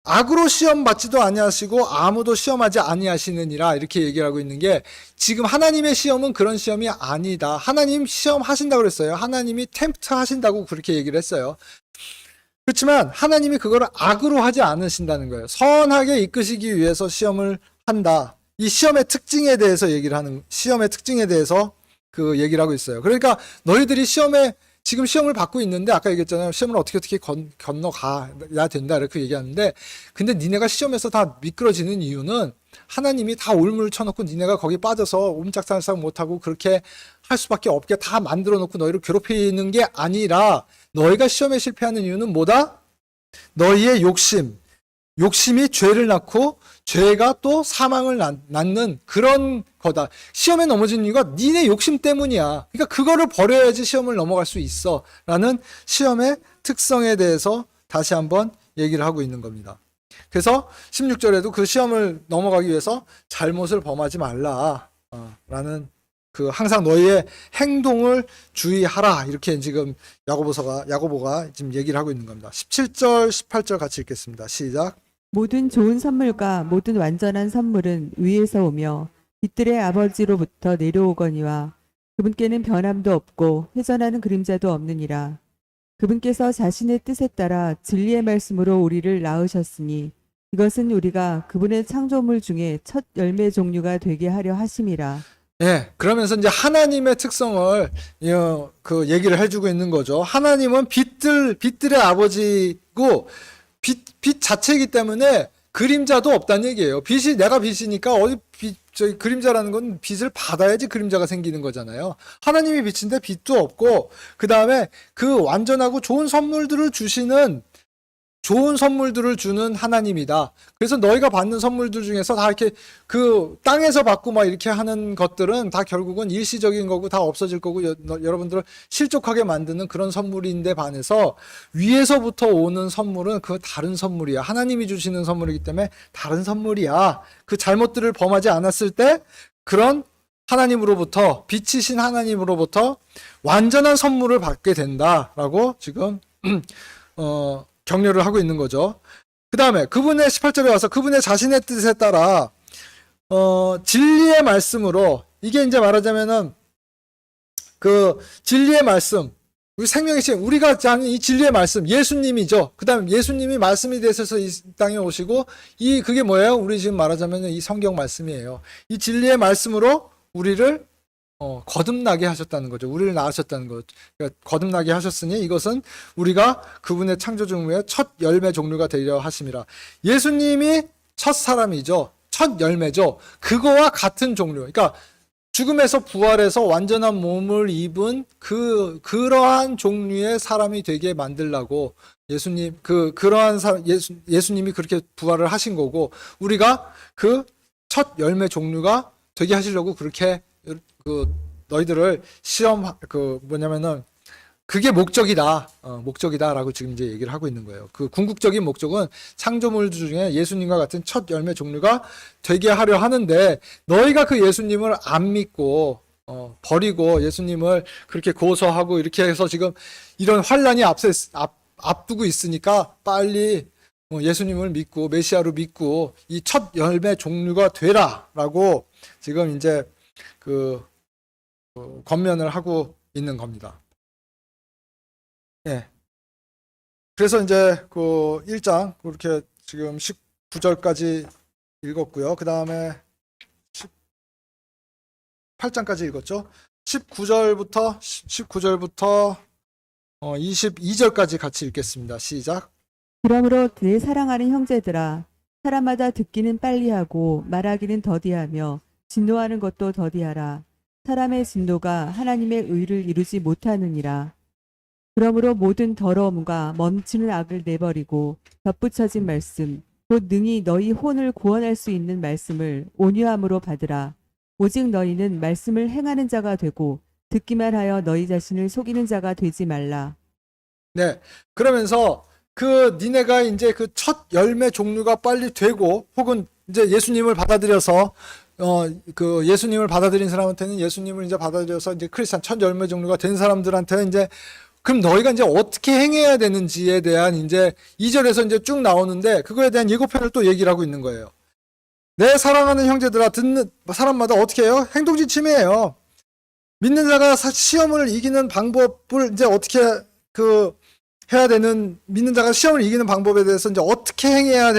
악으로 시험 받지도 아니하시고 아무도 시험하지 아니하시느니라, 이렇게 얘기하고 있는 게, 지금 하나님의 시험은 그런 시험이 아니다. 하나님 시험 하신다고 그랬어요. 하나님이 템프트 하신다고 그렇게 얘기를 했어요. 그렇지만 하나님이 그거를 악으로 하지 않으신다는 거예요. 선하게 이끄시기 위해서 시험을 한다. 이 시험의 특징에 대해서 시험의 특징에 대해서 그 얘기를 하고 있어요. 그러니까 너희들이 지금 시험을 받고 있는데, 아까 얘기했잖아요. 시험을 어떻게 건너가야 된다, 이렇게 얘기하는데, 근데 니네가 시험에서 다 미끄러지는 이유는 하나님이 다 올무를 쳐놓고 니네가 거기 빠져서 옴짝달싹 못하고 그렇게 할 수밖에 없게 다 만들어 놓고 너희를 괴롭히는 게 아니라, 너희가 시험에 실패하는 이유는 뭐다? 너희의 욕심이 죄를 낳고 죄가 또 사망을 낳는 그런 거다. 시험에 넘어진 이유가 니네 욕심 때문이야. 그러니까 그거를 버려야지 시험을 넘어갈 수 있어 라는 시험의 특성에 대해서 다시 한번 얘기를 하고 있는 겁니다. 그래서 16절에도 그 시험을 넘어가기 위해서 잘못을 범하지 말라 라는, 항상 너희의 행동을 주의하라, 이렇게 지금 야고보가 지금 얘기를 하고 있는 겁니다. 17절 18절 같이 읽겠습니다. 시작. 모든 좋은 선물과 모든 완전한 선물은 위에서 오며 빛들의 아버지로부터 내려오거니와 그분께는 변함도 없고 회전하는 그림자도 없느니라. 그분께서 자신의 뜻에 따라 진리의 말씀으로 우리를 낳으셨으니 이것은 우리가 그분의 창조물 중에 첫 열매 종류가 되게 하려 하심이라. 예, 그러면서 이제 하나님의 특성을 얘기를 해주고 있는 거죠. 하나님은 빛들의 아버지고 빛 자체이기 때문에 그림자도 없다는 얘기예요. 내가 빛이니까 그림자라는 건 빛을 받아야지 그림자가 생기는 거잖아요. 하나님이 빛인데 빛도 없고, 그 다음에 그 완전하고 좋은 선물들을 주는 하나님이다. 그래서 너희가 받는 선물들 중에서 다 이렇게 그 땅에서 받고 막 이렇게 하는 것들은 다 결국은 일시적인 거고 다 없어질 거고 여러분들을 실족하게 만드는 그런 선물인데 반해서 위에서부터 오는 선물은 그 다른 선물이야. 하나님이 주시는 선물이기 때문에 다른 선물이야. 그 잘못들을 범하지 않았을 때 그런 하나님으로부터, 빛이신 하나님으로부터 완전한 선물을 받게 된다라고 지금 격려를 하고 있는 거죠. 그 다음에 그분의 18절에 와서 그분의 자신의 뜻에 따라 진리의 말씀으로, 이게 이제 말하자면은 그 진리의 말씀, 우리 생명의 신, 우리가 아는 이 진리의 말씀, 예수님이죠. 그 다음에 예수님이 말씀이 되셔서 이 땅에 오시고, 그게 뭐예요? 우리 지금 말하자면 이 성경 말씀이에요. 이 진리의 말씀으로 우리를 거듭나게 하셨다는 거죠. 우리를 낳으셨다는 거죠. 그러니까 거듭나게 하셨으니 이것은 우리가 그분의 창조 종류의 첫 열매 종류가 되려 하심이라. 예수님이 첫 사람이죠. 첫 열매죠. 그거와 같은 종류. 그러니까 죽음에서 부활해서 완전한 몸을 입은 그러한 종류의 사람이 되게 만들라고 그러한 사람, 예수님이 그렇게 부활을 하신 거고, 우리가 그 첫 열매 종류가 되게 하시려고 그렇게 너희들을 뭐냐면은 그게 목적이다라고 지금 이제 얘기를 하고 있는 거예요. 그 궁극적인 목적은 창조물 중에 예수님과 같은 첫 열매 종류가 되게 하려 하는데, 너희가 그 예수님을 안 믿고 버리고 예수님을 그렇게 고소하고 이렇게 해서 지금 이런 환란이 앞두고 있으니까 빨리 예수님을 믿고 메시아로 믿고 이 첫 열매 종류가 되라라고 지금 이제 권면을 하고 있는 겁니다. 예. 그래서 이제 그 1장 그렇게 지금 19절까지 읽었고요. 그 다음에 18장까지 읽었죠. 19절부터 22절까지 같이 읽겠습니다. 시작. 그러므로 내 사랑하는 형제들아, 사람마다 듣기는 빨리 하고 말하기는 더디하며 진노하는 것도 더디하라. 사람의 진노가 하나님의 의를 이루지 못하느니라. 그러므로 모든 더러움과 멈추는 악을 내버리고 덧붙여진 말씀, 곧 능히 너희 혼을 구원할 수 있는 말씀을 온유함으로 받으라. 오직 너희는 말씀을 행하는 자가 되고 듣기만 하여 너희 자신을 속이는 자가 되지 말라. 네. 그러면서 니네가 이제 그 첫 열매 종류가 빨리 되고 혹은 이제 예수님을 받아들여서 예수님을 받아들인 사람한테는 예수님을 이제 받아들여서 이제 크리스찬 첫 열매 종류가 된 사람들한테는 이제 그럼 너희가 이제 어떻게 행해야 되는지에 대한 이제 2절에서 이제 쭉 나오는데 그거에 대한 예고편을 또 얘기를 하고 있는 거예요. 내 사랑하는 형제들아, 듣는 사람마다 어떻게 해요? 행동지침이에요. 믿는 자가 시험을 이기는 방법을 이제 어떻게 믿는 자가 시험을 이기는 방법에 대해서 이제 어떻게 행해야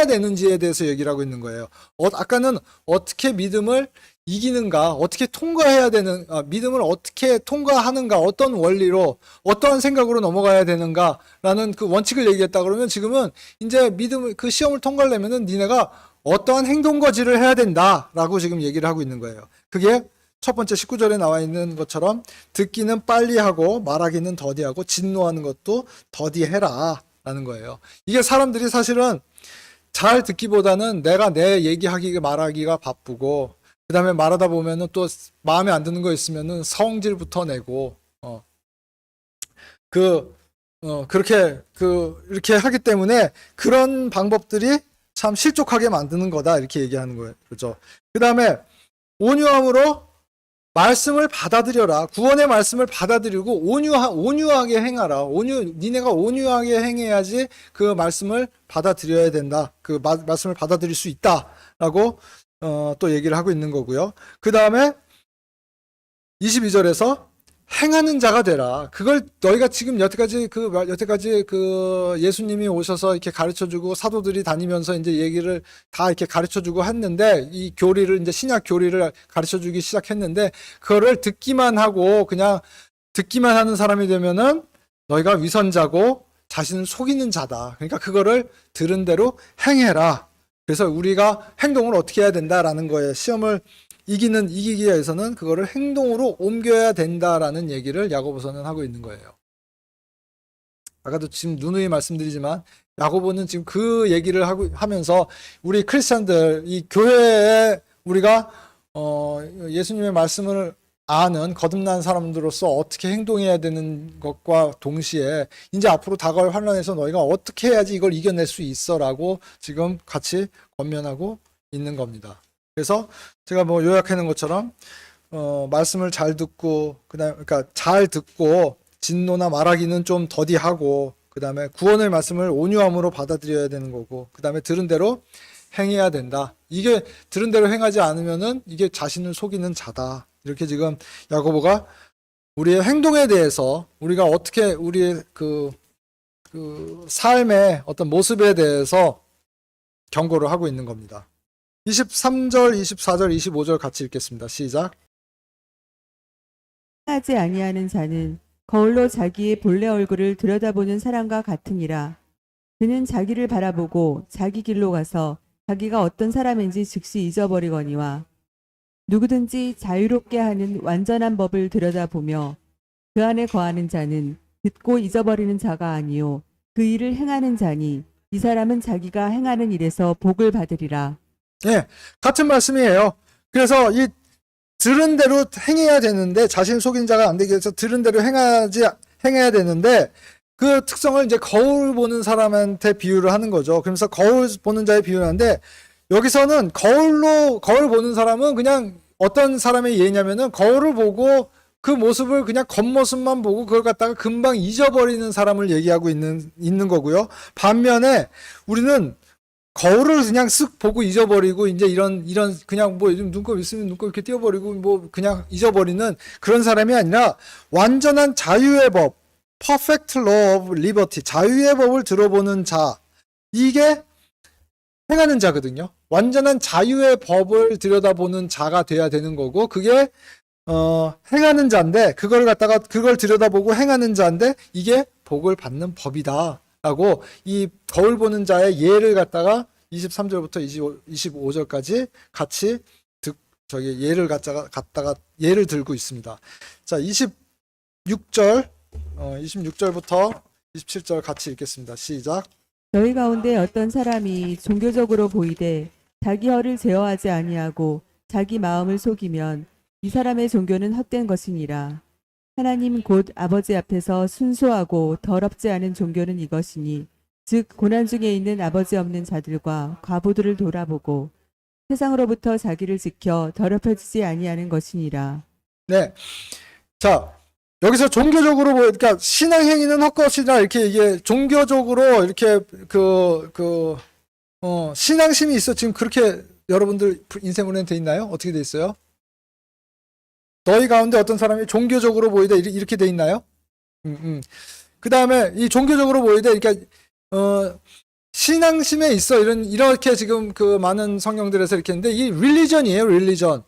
되는지에 대해서 얘기를 하고 있는 거예요. 아까는 어떻게 믿음을 이기는가, 어떻게 통과해야 믿음을 어떻게 통과하는가, 어떤 원리로, 어떠한 생각으로 넘어가야 되는가라는 그 원칙을 얘기했다 그러면 지금은 이제 그 시험을 통과하려면은 니네가 어떠한 행동거지를 해야 된다라고 지금 얘기를 하고 있는 거예요. 그게 첫 번째 19절에 나와 있는 것처럼 듣기는 빨리 하고 말하기는 더디하고 진노하는 것도 더디해라 라는 거예요. 이게 사람들이 사실은 잘 듣기보다는 내가 내 말하기가 바쁘고 그 다음에 말하다 보면은 또 마음에 안 드는 거 있으면은 성질부터 내고 이렇게 하기 때문에 그런 방법들이 참 실족하게 만드는 거다 이렇게 얘기하는 거예요. 그죠? 그 다음에 온유함으로 말씀을 받아들여라. 구원의 말씀을 받아들이고 온유하게 행하라. 니네가 온유하게 행해야지 그 말씀을 받아들여야 된다. 그 말씀을 받아들일 수 있다라고 또 얘기를 하고 있는 거고요. 그 다음에 22절에서 행하는 자가 되라. 그걸 너희가 지금 여태까지 예수님이 오셔서 이렇게 가르쳐주고 사도들이 다니면서 이제 얘기를 다 이렇게 가르쳐주고 했는데 이 교리를 이제 신약 교리를 가르쳐주기 시작했는데 그거를 듣기만 하고 그냥 듣기만 하는 사람이 되면은 너희가 위선자고 자신을 속이는 자다. 그러니까 그거를 들은 대로 행해라. 그래서 우리가 행동을 어떻게 해야 된다라는 거예요. 시험을 이기기 위해서는 그거를 행동으로 옮겨야 된다라는 얘기를 야고보서는 하고 있는 거예요. 아까도 지금 누누이 말씀드리지만 야고보는 지금 그 얘기를 하면서 우리 크리스찬들 이 교회에 우리가 예수님의 말씀을 아는 거듭난 사람들로서 어떻게 행동해야 되는 것과 동시에 이제 앞으로 다가올 환란에서 너희가 어떻게 해야지 이걸 이겨낼 수 있어라고 지금 같이 권면하고 있는 겁니다. 그래서 제가 뭐 요약해 놓은 것처럼 말씀을 잘 듣고 그러니까 잘 듣고 진노나 말하기는 좀 더디하고 그다음에 구원의 말씀을 온유함으로 받아들여야 되는 거고 그다음에 들은 대로 행해야 된다. 이게 들은 대로 행하지 않으면은 이게 자신을 속이는 자다. 이렇게 지금 야고보가 우리의 행동에 대해서 우리가 어떻게 우리의 그 삶의 어떤 모습에 대해서 경고를 하고 있는 겁니다. 23절, 24절, 25절 같이 읽겠습니다. 시작. 하지 아니하는 자는 거울로 자기의 본래 얼굴을 들여다보는 사람과 같으니라. 그는 자기를 바라보고 자기 길로 가서 자기가 어떤 사람인지 즉시 잊어버리거니와 누구든지 자유롭게 하는 완전한 법을 들여다보며 그 안에 거하는 자는 듣고 잊어버리는 자가 아니요 그 일을 행하는 자니 이 사람은 자기가 행하는 일에서 복을 받으리라. 예, 같은 말씀이에요. 그래서 이 들은 대로 행해야 되는데 자신 속인 자가 안 되기 위해서 들은 대로 행해야 되는데 그 특성을 이제 거울 보는 사람한테 비유를 하는 거죠. 그러면서 거울 보는 자에 비유하는데 여기서는 거울 보는 사람은 그냥 어떤 사람의 예냐면은 거울을 보고 그 모습을 그냥 겉모습만 보고 그걸 갖다가 금방 잊어버리는 사람을 얘기하고 있는 거고요. 반면에 우리는 거울을 그냥 쓱 보고 잊어버리고 이제 이런 그냥 뭐 요즘 눈곱 있으면 눈곱 이렇게 띄워버리고 뭐 그냥 잊어버리는 그런 사람이 아니라 완전한 자유의 법, perfect law of liberty, 자유의 법을 들어보는 자, 이게 행하는 자거든요. 완전한 자유의 법을 들여다보는 자가 돼야 되는 거고, 그게 행하는 자인데, 그걸 들여다보고 행하는 자인데, 이게 복을 받는 법이다라고 이 거울 보는 자의 예를 갖다가 23절부터 25절까지 같이 예를 갖다가 예를 들고 있습니다. 자, 26절부터 27절 같이 읽겠습니다. 시작. 너희 가운데 어떤 사람이 종교적으로 보이되 자기 혀를 제어하지 아니하고 자기 마음을 속이면 이 사람의 종교는 헛된 것이니라. 하나님 곧 아버지 앞에서 순수하고 더럽지 않은 종교는 이것이니 즉 고난 중에 있는 아버지 없는 자들과 과부들을 돌아보고 세상으로부터 자기를 지켜 더럽혀지지 아니하는 것이니라. 네. 자, 여기서 종교적으로 그러니까 신앙 행위는 헛것이다 이렇게 이게 종교적으로 이렇게 신앙심이 있어 지금 그렇게 여러분들 인생문에 돼 있나요? 어떻게 돼 있어요? 너희 가운데 어떤 사람이 종교적으로 보이다 이렇게 돼 있나요? 그 다음에 이 종교적으로 보이다 그러니까 신앙심에 있어 이렇게 지금 그 많은 성경들에서 이렇게 했는데 이 릴리전이에요, 릴리전.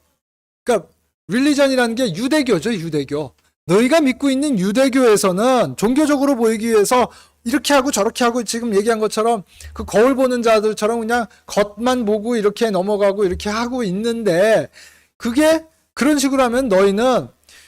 그러니까 릴리전이라는 게 유대교죠, 유대교. 너희가 믿고 있는 유대교에서는 종교적으로 보이기 위해서 이렇게 하고 저렇게 하고 지금 얘기한 것처럼 그 거울 보는 자들처럼 그냥 겉만 보고 이렇게 넘어가고 이렇게 하고 있는데 그게 그런 식으로 하면 너희는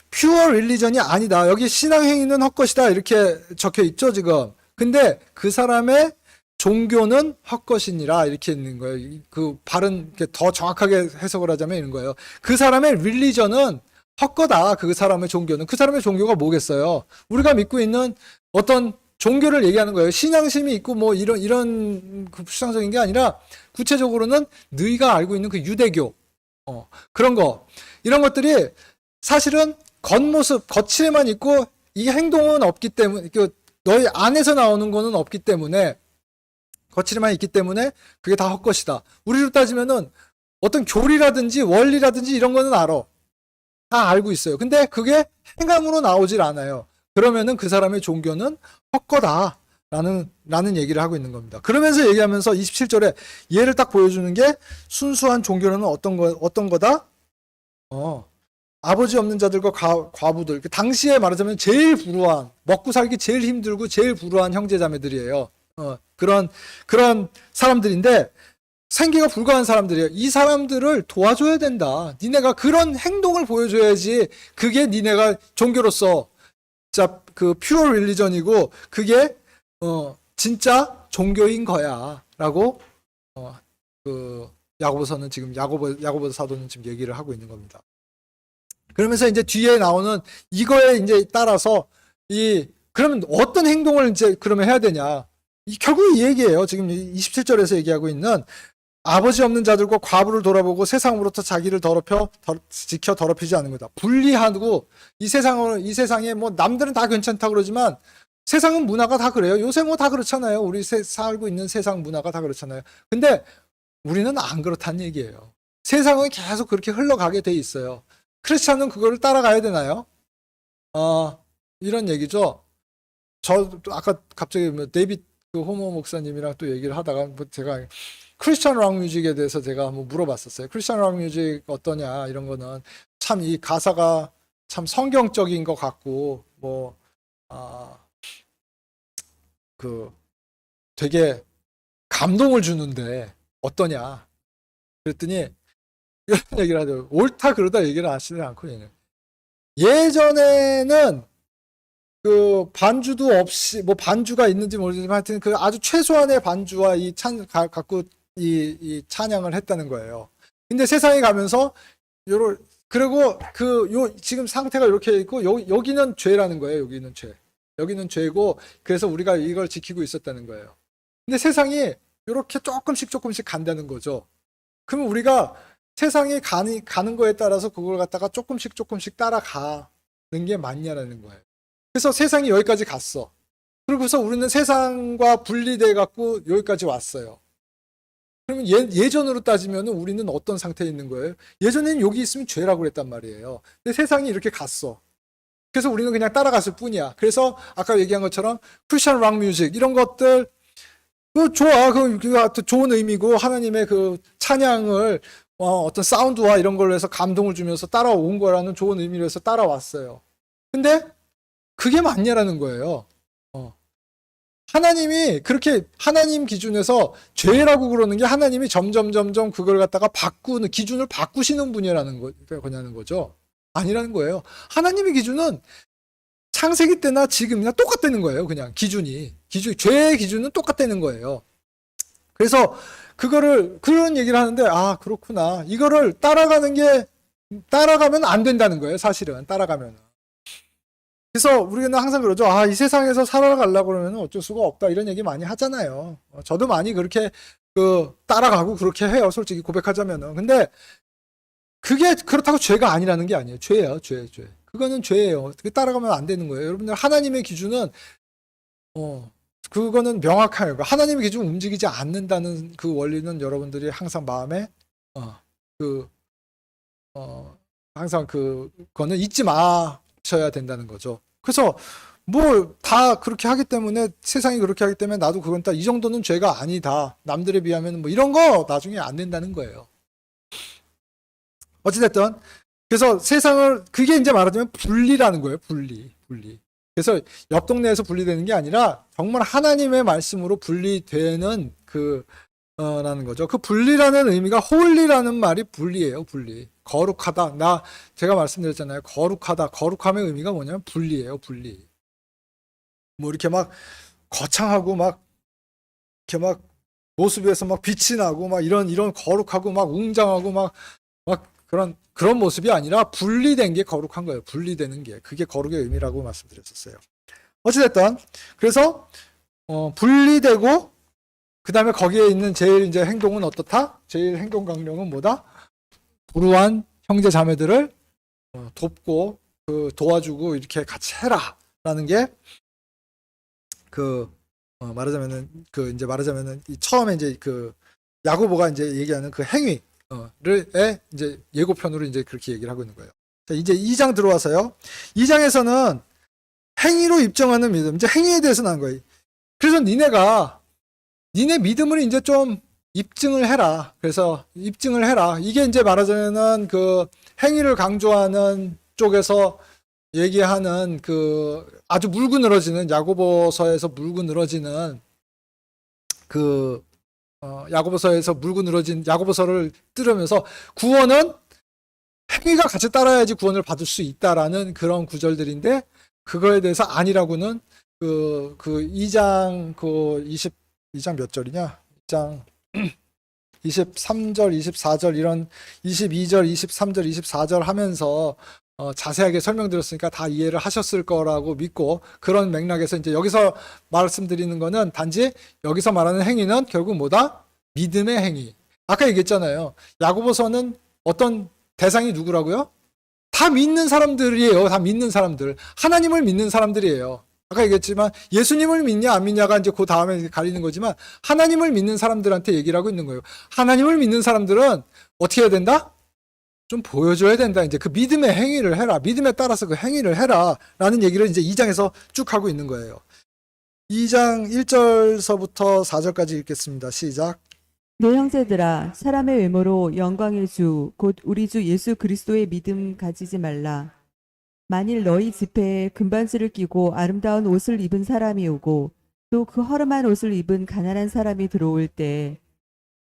퓨어 릴리전이 아니다. 여기 신앙 행위는 헛것이다. 이렇게 적혀 있죠, 지금. 근데 그 사람의 종교는 헛것이니라 이렇게 있는 거예요. 그 발은 더 정확하게 해석을 하자면 이런 거예요. 그 사람의 릴리전은 헛거다. 그 사람의 종교는. 그 사람의 종교가 뭐겠어요? 우리가 믿고 있는 어떤 종교를 얘기하는 거예요. 신앙심이 있고 뭐 이런 그 추상적인 게 아니라 구체적으로는 너희가 알고 있는 그 유대교 그런 거 이런 것들이 사실은 겉모습 거칠에만 있고 이 행동은 없기 때문에 너희 안에서 나오는 거는 없기 때문에 거칠에만 있기 때문에 그게 다 헛것이다. 우리로 따지면은 어떤 교리라든지 원리라든지 이런 거는 알아. 다 알고 있어요. 근데 그게 행함으로 나오질 않아요. 그러면은 그 사람의 종교는 헛거다라는 얘기를 하고 있는 겁니다. 그러면서 얘기하면서 27절에 예를 딱 보여주는 게 순수한 종교는 어떤 거다? 아버지 없는 자들과 과부들. 당시에 말하자면 제일 불우한, 먹고 살기 제일 힘들고 제일 불우한 형제자매들이에요. 그런 사람들인데 생계가 불가한 사람들이에요. 이 사람들을 도와줘야 된다. 니네가 그런 행동을 보여줘야지 그게 니네가 종교로서 진짜 그 퓨어 릴리전이고 그게 진짜 종교인 거야라고 그 야고보서는 지금 야고보 사도는 지금 얘기를 하고 있는 겁니다. 그러면서 이제 뒤에 나오는 이거에 이제 따라서 그러면 어떤 행동을 이제 그러면 해야 되냐? 결국 이 얘기예요. 지금 27절에서 얘기하고 있는 아버지 없는 자들과 과부를 돌아보고 세상으로부터 자기를 지켜 더럽히지 않는 거다. 분리하고 이 세상에 뭐 남들은 다 괜찮다 그러지만 세상은 문화가 다 그래요. 요새 뭐 다 그렇잖아요. 우리 살고 있는 세상 문화가 다 그렇잖아요. 근데 우리는 안 그렇다는 얘기예요. 세상은 계속 그렇게 흘러가게 돼 있어요. 크리스찬은 그거를 따라가야 되나요? 이런 얘기죠. 저 아까 갑자기 데이빗 호모 목사님이랑 또 얘기를 하다가 제가 크리스찬 락 뮤직에 대해서 제가 한번 물어봤었어요. 크리스찬 락 뮤직 어떠냐 이런 거는 참 이 가사가 참 성경적인 것 같고 되게 감동을 주는데 어떠냐 그랬더니 이런 얘기를 하죠. 옳다 그러다 얘기를 하시지 않고 예전에는 그 반주도 없이 뭐 반주가 있는지 모르지만 하여튼 그 아주 최소한의 반주와 갖고 이 찬양을 했다는 거예요. 근데 세상에 가면서 그리고 지금 상태가 이렇게 있고 여기는 죄라는 거예요. 여기는 죄고 그래서 우리가 이걸 지키고 있었다는 거예요. 근데 세상이 이렇게 조금씩 간다는 거죠. 그러면 우리가 세상에 가는 거에 따라서 그걸 갖다가 조금씩 따라가는 게 맞냐라는 거예요. 그래서 세상이 여기까지 갔어. 그러고서 우리는 세상과 분리돼 갖고 여기까지 왔어요. 그러면 예전으로 따지면 우리는 어떤 상태에 있는 거예요? 예전에는 여기 있으면 죄라고 그랬단 말이에요. 근데 세상이 이렇게 갔어. 그래서 우리는 그냥 따라갔을 뿐이야. 그래서 아까 얘기한 것처럼 크리스천 락 뮤직 이런 것들 좋아. 그 좋은 의미고 하나님의 그 찬양을 어떤 사운드와 이런 걸로 해서 감동을 주면서 따라온 거라는 좋은 의미로 해서 따라왔어요. 근데 그게 맞냐라는 거예요. 하나님이 그렇게 하나님 기준에서 죄라고 그러는 게 하나님이 점점 그걸 갖다가 바꾸는 기준을 바꾸시는 분이라는 거냐는 거죠. 아니라는 거예요. 하나님의 기준은 창세기 때나 지금이나 똑같다는 거예요. 그냥 죄의 기준은 똑같다는 거예요. 그래서 그런 얘기를 하는데 그렇구나. 이거를 따라가면 안 된다는 거예요. 사실은 따라가면. 그래서 우리는 항상 그러죠. 이 세상에서 살아가려고 그러면 어쩔 수가 없다. 이런 얘기 많이 하잖아요. 저도 많이 그렇게 따라가고 그렇게 해요. 솔직히 고백하자면은. 근데 그게 그렇다고 죄가 아니라는 게 아니에요. 죄예요. 죄. 그거는 죄예요. 그게 따라가면 안 되는 거예요. 여러분들 하나님의 기준은 그거는 명확해요. 하나님의 기준 움직이지 않는다는 그 원리는 여러분들이 항상 마음에 항상 그거는 잊지 마셔야 된다는 거죠. 그래서 뭐 다 그렇게 하기 때문에 세상이 그렇게 하기 때문에 나도 그건 이 정도는 죄가 아니다. 남들에 비하면 뭐 이런 거 나중에 안 된다는 거예요. 어찌됐든 그래서 세상을 그게 이제 말하자면 분리라는 거예요. 분리. 그래서 옆 동네에서 분리되는 게 아니라 정말 하나님의 말씀으로 분리되는 라는 거죠. 그 분리라는 의미가 홀리라는 말이 분리예요. 분리. 거룩하다. 제가 말씀드렸잖아요. 거룩하다. 거룩함의 의미가 뭐냐면 분리예요. 분리. 뭐 이렇게 막 거창하고 이렇게 모습에서 빛이 나고 이런 거룩하고 웅장하고 그런 모습이 아니라 분리된 게 거룩한 거예요. 분리되는 게. 그게 거룩의 의미라고 말씀드렸었어요. 어찌됐든 그래서 분리되고 그 다음에 거기에 있는 제일 이제 행동은 어떻다? 제일 행동 강령은 뭐다? 불우한 형제 자매들을 돕고 도와주고 이렇게 같이 해라라는 게 말하자면은 처음에 이제 야고보가 이제 얘기하는 그 행위 이제 예고편으로 이제 그렇게 얘기를 하고 있는 거예요. 자, 이제 2장 들어와서요. 2장에서는 행위로 입증하는 믿음, 이제 행위에 대해서 나온 거예요. 그래서 니네 믿음을 이제 좀 입증을 해라. 그래서 입증을 해라. 이게 이제 말하자면은 행위를 강조하는 쪽에서 얘기하는 아주 물고 늘어지는 야고보서에서 물고 늘어지는 야고보서에서 물고 늘어진 야고보서를 들으면서 구원은 행위가 같이 따라야지 구원을 받을 수 있다라는 그런 구절들인데 그거에 대해서 아니라고는 2장 2장 몇 절이냐? 2장 23절, 24절 이런 22절, 23절, 24절 하면서 자세하게 설명드렸으니까 다 이해를 하셨을 거라고 믿고 그런 맥락에서 이제 여기서 말씀드리는 거는 단지 여기서 말하는 행위는 결국 뭐다? 믿음의 행위. 아까 얘기했잖아요. 야고보서는 어떤 대상이 누구라고요? 다 믿는 사람들이에요. 다 믿는 사람들. 하나님을 믿는 사람들이에요. 아까 얘기했지만 예수님을 믿냐 안 믿냐가 이제 그 다음에 갈리는 거지만 하나님을 믿는 사람들한테 얘기를 하고 있는 거예요. 하나님을 믿는 사람들은 어떻게 해야 된다? 좀 보여줘야 된다. 이제 그 믿음의 행위를 해라. 믿음에 따라서 그 행위를 해라. 라는 얘기를 이제 2장에서 쭉 하고 있는 거예요. 2장 1절서부터 4절까지 읽겠습니다. 시작. 내 형제들아, 사람의 외모로 영광의 주, 곧 우리 주 예수 그리스도의 믿음 가지지 말라. 만일 너희 집회에 금반지를 끼고 아름다운 옷을 입은 사람이 오고 또 그 허름한 옷을 입은 가난한 사람이 들어올 때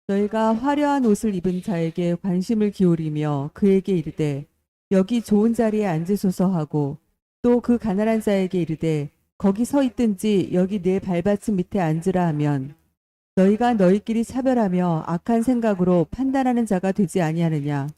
너희가 화려한 옷을 입은 자에게 관심을 기울이며 그에게 이르되 여기 좋은 자리에 앉으소서 하고 또 그 가난한 자에게 이르되 거기 서 있든지 여기 내 발받침 밑에 앉으라 하면 너희가 너희끼리 차별하며 악한 생각으로 판단하는 자가 되지 아니하느냐.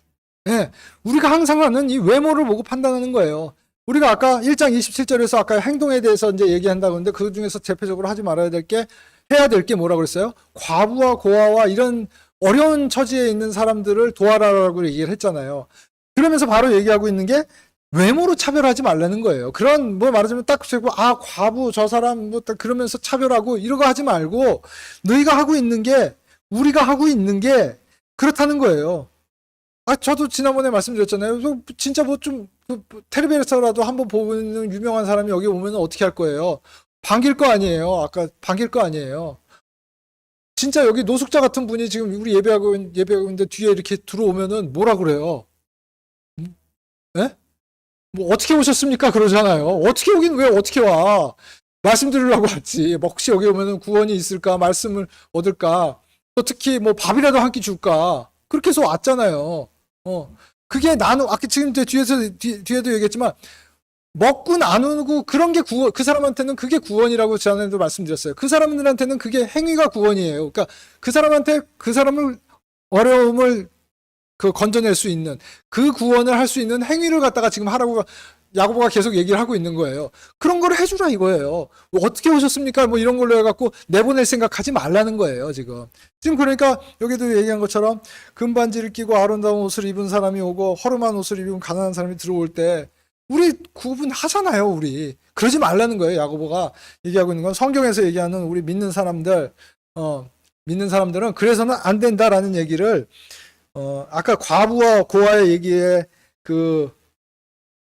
네, 우리가 항상 하는 이 외모를 보고 판단하는 거예요. 우리가 아까 1장 27절에서 아까 행동에 대해서 이제 얘기한다고 했는데 그 중에서 대표적으로 하지 말아야 될 게 해야 될 게 뭐라고 그랬어요? 과부와 고아와 이런 어려운 처지에 있는 사람들을 도와라라고 얘기를 했잖아요. 그러면서 바로 얘기하고 있는 게 외모로 차별하지 말라는 거예요. 그런 뭐 말하자면 딱 세고 아 과부 저 사람 뭐 딱 그러면서 차별하고 이러고 하지 말고 너희가 하고 있는 게 우리가 하고 있는 게 그렇다는 거예요. 아 저도 지난번에 말씀드렸잖아요. 진짜 뭐 좀 텔레비에서라도 한번 보는 유명한 사람이 여기 오면 어떻게 할 거예요? 반길 거 아니에요. 아까 반길 거 아니에요. 진짜 여기 노숙자 같은 분이 지금 우리 예배하고 있는데 뒤에 이렇게 들어오면은 뭐라 그래요? 예? 뭐 어떻게 오셨습니까? 그러잖아요. 어떻게 오긴 왜 어떻게 와? 말씀드리려고 왔지. 뭐 혹시 여기 오면은 구원이 있을까? 말씀을 얻을까? 또 특히 뭐 밥이라도 한 끼 줄까? 그렇게 해서 왔잖아요. 그게 나는 아까 지금 뒤에도 얘기했지만 먹고 나누고 그런 게 구원, 그 사람한테는 그게 구원이라고 지난해도 말씀드렸어요. 그 사람들한테는 그게 행위가 구원이에요. 그러니까 그 사람한테 그 사람을 어려움을 건져낼 수 있는 그 구원을 할 수 있는 행위를 갖다가 지금 하라고 야고보가 계속 얘기를 하고 있는 거예요. 그런 걸 해주라 이거예요. 뭐 어떻게 오셨습니까? 뭐 이런 걸로 해갖고 내보낼 생각하지 말라는 거예요. 지금 그러니까 여기도 얘기한 것처럼 금반지를 끼고 아름다운 옷을 입은 사람이 오고 허름한 옷을 입은 가난한 사람이 들어올 때 우리 구분하잖아요. 우리 그러지 말라는 거예요. 야고보가 얘기하고 있는 건 성경에서 얘기하는 우리 믿는 사람들은 그래서는 안 된다라는 얘기를 아까 과부와 고아의 얘기에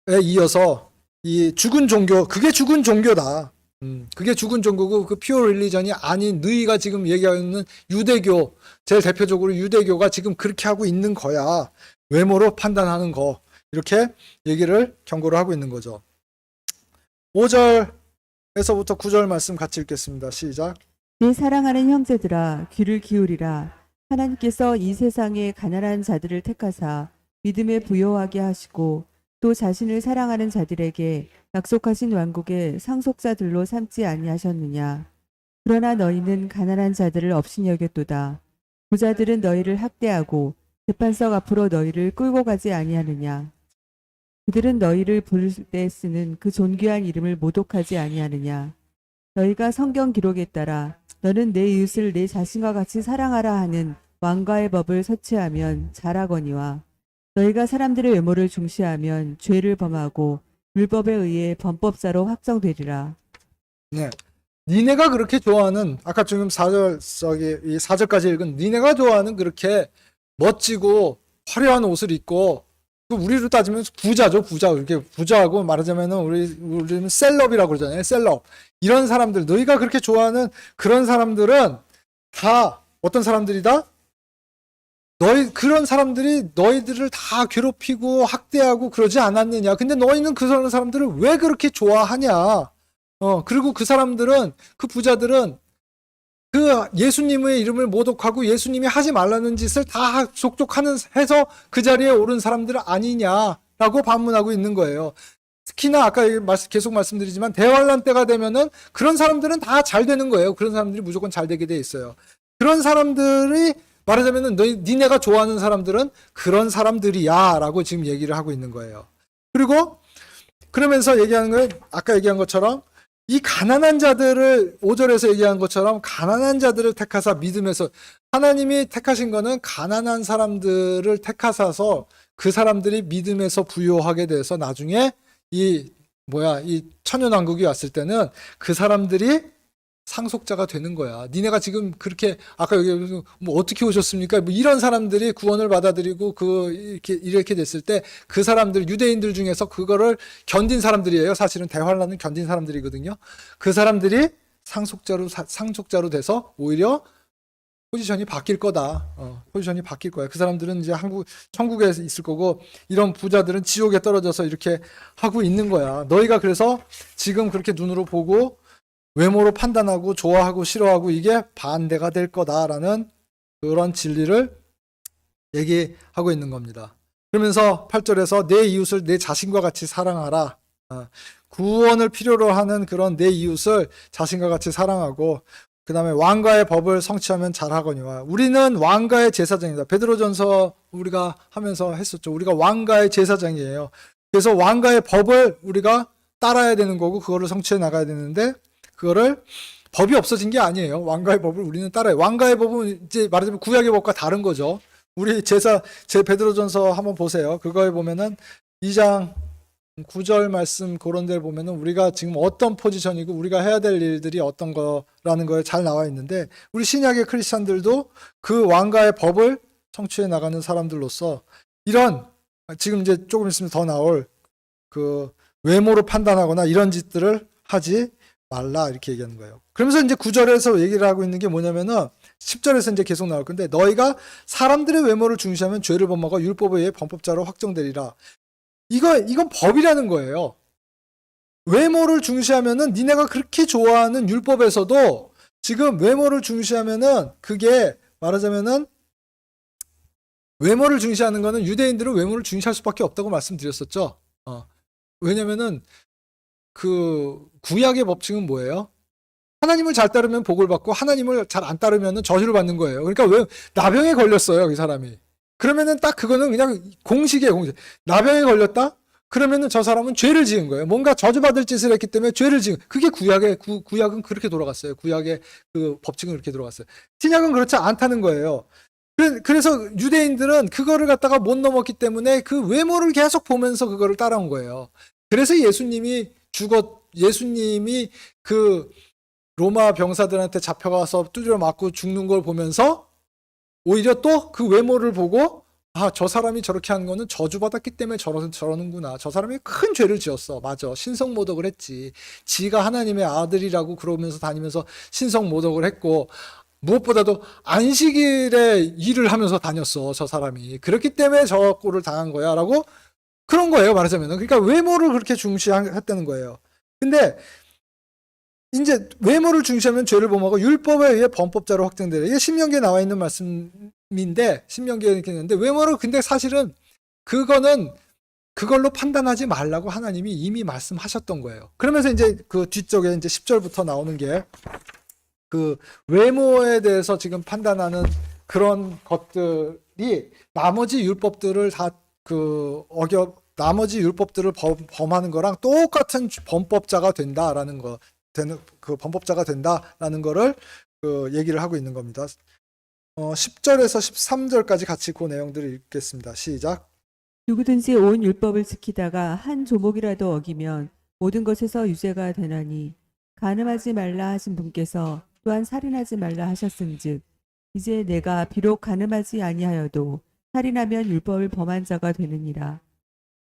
에 이어서 이 죽은 종교, 그게 죽은 종교다. 그게 죽은 종교고 그 피어 릴리전이 아닌 너희가 지금 얘기하고 있는 유대교, 제일 대표적으로 유대교가 지금 그렇게 하고 있는 거야. 외모로 판단하는 거. 이렇게 얘기를 경고를 하고 있는 거죠. 5절에서부터 9절 말씀 같이 읽겠습니다. 시작. 내 사랑하는 형제들아 귀를 기울이라. 하나님께서 이 세상의 가난한 자들을 택하사 믿음에 부요하게 하시고 또 자신을 사랑하는 자들에게 약속하신 왕국의 상속자들로 삼지 아니하셨느냐. 그러나 너희는 가난한 자들을 업신이 여겼도다. 부자들은 너희를 학대하고 재판석 앞으로 너희를 끌고 가지 아니하느냐. 그들은 너희를 부를 때 쓰는 그 존귀한 이름을 모독하지 아니하느냐. 너희가 성경 기록에 따라 너는 내 이웃을 내 자신과 같이 사랑하라 하는 왕가의 법을 서치하면 잘하거니와 너희가 사람들의 외모를 중시하면 죄를 범하고 율법에 의해 범법자로 확정되리라. 네. 니네가 그렇게 좋아하는 아까 지금 4절 이 4절까지 읽은 니네가 좋아하는 그렇게 멋지고 화려한 옷을 입고 우리로 따지면 부자죠. 부자. 이렇게 부자하고 말하자면은 우리는 셀럽이라고 그러잖아요. 셀럽. 이런 사람들 너희가 그렇게 좋아하는 그런 사람들은 다 어떤 사람들이다? 그런 사람들이 너희들을 다 괴롭히고 학대하고 그러지 않았느냐. 근데 너희는 그런 사람들을 왜 그렇게 좋아하냐. 그리고 그 사람들은, 그 부자들은 그 예수님의 이름을 모독하고 예수님이 하지 말라는 짓을 다 해서 그 자리에 오른 사람들 아니냐라고 반문하고 있는 거예요. 특히나 아까 계속 말씀드리지만 대환란 때가 되면은 그런 사람들은 다 잘 되는 거예요. 그런 사람들이 무조건 잘 되게 돼 있어요. 그런 사람들이 말하자면은 니네가 좋아하는 사람들은 그런 사람들이야 라고 지금 얘기를 하고 있는 거예요. 그리고 그러면서 얘기하는 거예요. 아까 얘기한 것처럼 이 가난한 자들을 5절에서 얘기한 것처럼 가난한 자들을 택하사 믿음에서 하나님이 택하신 거는 가난한 사람들을 택하사서 그 사람들이 믿음에서 부요하게 돼서 나중에 이 천연왕국이 왔을 때는 그 사람들이 상속자가 되는 거야. 니네가 지금 그렇게 아까 여기 뭐 어떻게 오셨습니까? 뭐 이런 사람들이 구원을 받아들이고 이렇게 됐을 때 그 사람들 유대인들 중에서 그거를 견딘 사람들이에요. 사실은 대환란은 견딘 사람들이거든요. 그 사람들이 상속자로 돼서 오히려 포지션이 바뀔 거다. 포지션이 바뀔 거야. 그 사람들은 이제 천국에 있을 거고 이런 부자들은 지옥에 떨어져서 이렇게 하고 있는 거야. 너희가 그래서 지금 그렇게 눈으로 보고 외모로 판단하고 좋아하고 싫어하고 이게 반대가 될 거다라는 그런 진리를 얘기하고 있는 겁니다. 그러면서 8절에서 내 이웃을 내 자신과 같이 사랑하라. 구원을 필요로 하는 그런 내 이웃을 자신과 같이 사랑하고 그 다음에 왕가의 법을 성취하면 잘하거니와 우리는 왕가의 제사장이다. 베드로전서 우리가 하면서 했었죠. 우리가 왕가의 제사장이에요. 그래서 왕가의 법을 우리가 따라야 되는 거고 그거를 성취해 나가야 되는데 그거를 법이 없어진 게 아니에요. 왕가의 법을 우리는 따라요. 왕가의 법은 이제 말하자면 구약의 법과 다른 거죠. 우리 제 베드로전서 한번 보세요. 그거에 보면은 2장 9절 말씀 그런 데를 보면은 우리가 지금 어떤 포지션이고 우리가 해야 될 일들이 어떤 거라는 거에 잘 나와 있는데, 우리 신약의 크리스찬들도 그 왕가의 법을 청취해 나가는 사람들로서 이런, 지금 이제 조금 있으면 더 나올 그 외모로 판단하거나 이런 짓들을 하지 말라, 이렇게 얘기하는 거예요. 그러면서 이제 9절에서 얘기를 하고 있는 게 뭐냐면은 10절에서 이제 계속 나올 건데, 너희가 사람들의 외모를 중시하면 죄를 범하고 율법에 의해 범법자로 확정되리라. 이건 법이라는 거예요. 외모를 중시하면은 니네가 그렇게 좋아하는 율법에서도 지금 외모를 중시하면은 그게 말하자면은 외모를 중시하는 거는 유대인들은 외모를 중시할 수밖에 없다고 말씀드렸었죠. 왜냐면은 그 구약의 법칙은 뭐예요? 하나님을 잘 따르면 복을 받고 하나님을 잘 안 따르면 저주를 받는 거예요. 그러니까 왜 나병에 걸렸어요, 이 사람이. 그러면은 딱 그거는 그냥 공식이에요, 공식. 나병에 걸렸다? 그러면은 저 사람은 죄를 지은 거예요. 뭔가 저주받을 짓을 했기 때문에 죄를 지은. 그게 구약은 그렇게 돌아갔어요. 구약의 그 법칙은 그렇게 돌아갔어요. 신약은 그렇지 않다는 거예요. 그래서 유대인들은 그거를 갖다가 못 넘었기 때문에 그 외모를 계속 보면서 그거를 따라온 거예요. 그래서 예수님이 그 로마 병사들한테 잡혀가서 두드려 맞고 죽는 걸 보면서 오히려 또 그 외모를 보고, 아, 저 사람이 저렇게 하는 거는 저주받았기 때문에 저러는구나. 저 사람이 큰 죄를 지었어. 맞아. 신성모독을 했지. 지가 하나님의 아들이라고 그러면서 다니면서 신성모독을 했고, 무엇보다도 안식일에 일을 하면서 다녔어, 저 사람이. 그렇기 때문에 저 꼴을 당한 거야 라고, 그런 거예요, 말하자면. 그러니까 외모를 그렇게 중시했다는 거예요. 근데 이제 외모를 중시하면 죄를 범하고 율법에 의해 범법자로 확정되라. 이게 신명기에 나와 있는 말씀인데, 신명기에 이렇게 있는데, 외모를, 근데 사실은 그걸로 판단하지 말라고 하나님이 이미 말씀하셨던 거예요. 그러면서 이제 그 뒤쪽에 이제 10절부터 나오는 게 그 외모에 대해서 지금 판단하는 그런 것들이 나머지 율법들을 나머지 율법들을 범하는 거랑 똑같은 범법자가 된다라는 거, 그 범법자가 된다라는 거를 그 얘기를 하고 있는 겁니다. 10절에서 13절까지 같이 그 내용들을 읽겠습니다. 시작. 누구든지 온 율법을 지키다가 한 조목이라도 어기면 모든 것에서 유죄가 되나니, 간음하지 말라 하신 분께서 또한 살인하지 말라 하셨음즉, 이제 내가 비록 간음하지 아니하여도 살인하면 율법을 범한 자가 되느니라.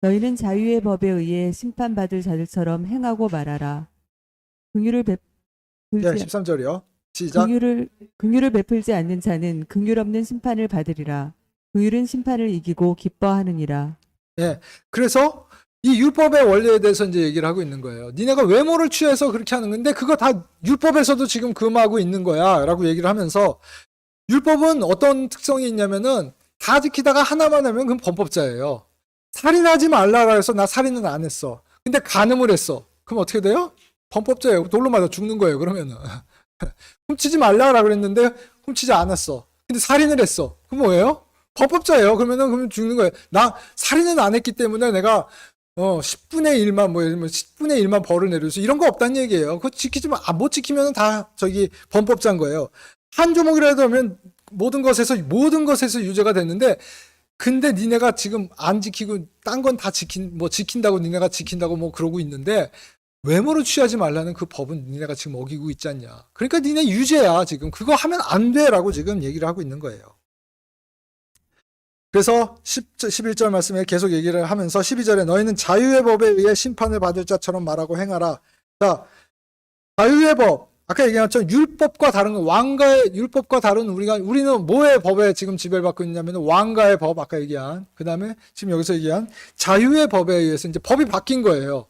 너희는 자유의 법에 의해 심판받을 자들처럼 행하고 말하라. 긍휼을 네, 베풀지 13절이요. 시작. 긍휼을 베풀지 않는 자는 긍휼 없는 심판을 받으리라. 긍휼은 심판을 이기고 기뻐하느니라. 네, 그래서 이 율법의 원리에 대해서 이제 얘기를 하고 있는 거예요. 니네가 외모를 취해서 그렇게 하는 건데 그거 다 율법에서도 지금 금하고 있는 거야 라고 얘기를 하면서, 율법은 어떤 특성이 있냐면은 다 지키다가 하나만 하면 그건 범법자예요. 살인하지 말라 해서 나 살인은 안 했어. 근데 간음을 했어. 그럼 어떻게 돼요? 범법자예요. 돌로 맞아 죽는 거예요, 그러면은. 훔치지 말라라 그랬는데 훔치지 않았어. 근데 살인을 했어. 그럼 뭐예요? 범법자예요. 그러면 죽는 거예요. 나 살인은 안 했기 때문에 내가 10분의 1만 뭐 10분의 1만 벌을 내려서 이런 거 없다는 얘기예요. 그거 못 지키면 다 범법자인 거예요. 한 조목이라도 하면 모든 것에서 유죄가 됐는데, 근데 니네가 지금 안 지키고 딴 건 다 지킨다고 니네가 지킨다고 뭐 그러고 있는데, 외모를 취하지 말라는 그 법은 니네가 지금 어기고 있지 않냐. 그러니까 니네 유죄야, 지금. 그거 하면 안 돼라고 지금 얘기를 하고 있는 거예요. 그래서 11절 말씀에 계속 얘기를 하면서 12절에 너희는 자유의 법에 의해 심판을 받을 자처럼 말하고 행하라. 자, 자유의 법. 아까 얘기했죠. 율법과 다른 거, 왕가의 율법과 다른 우리는 뭐의 법에 지금 지배를 받고 있냐면 왕가의 법, 아까 얘기한. 그 다음에 지금 여기서 얘기한 자유의 법에 의해서 이제 법이 바뀐 거예요.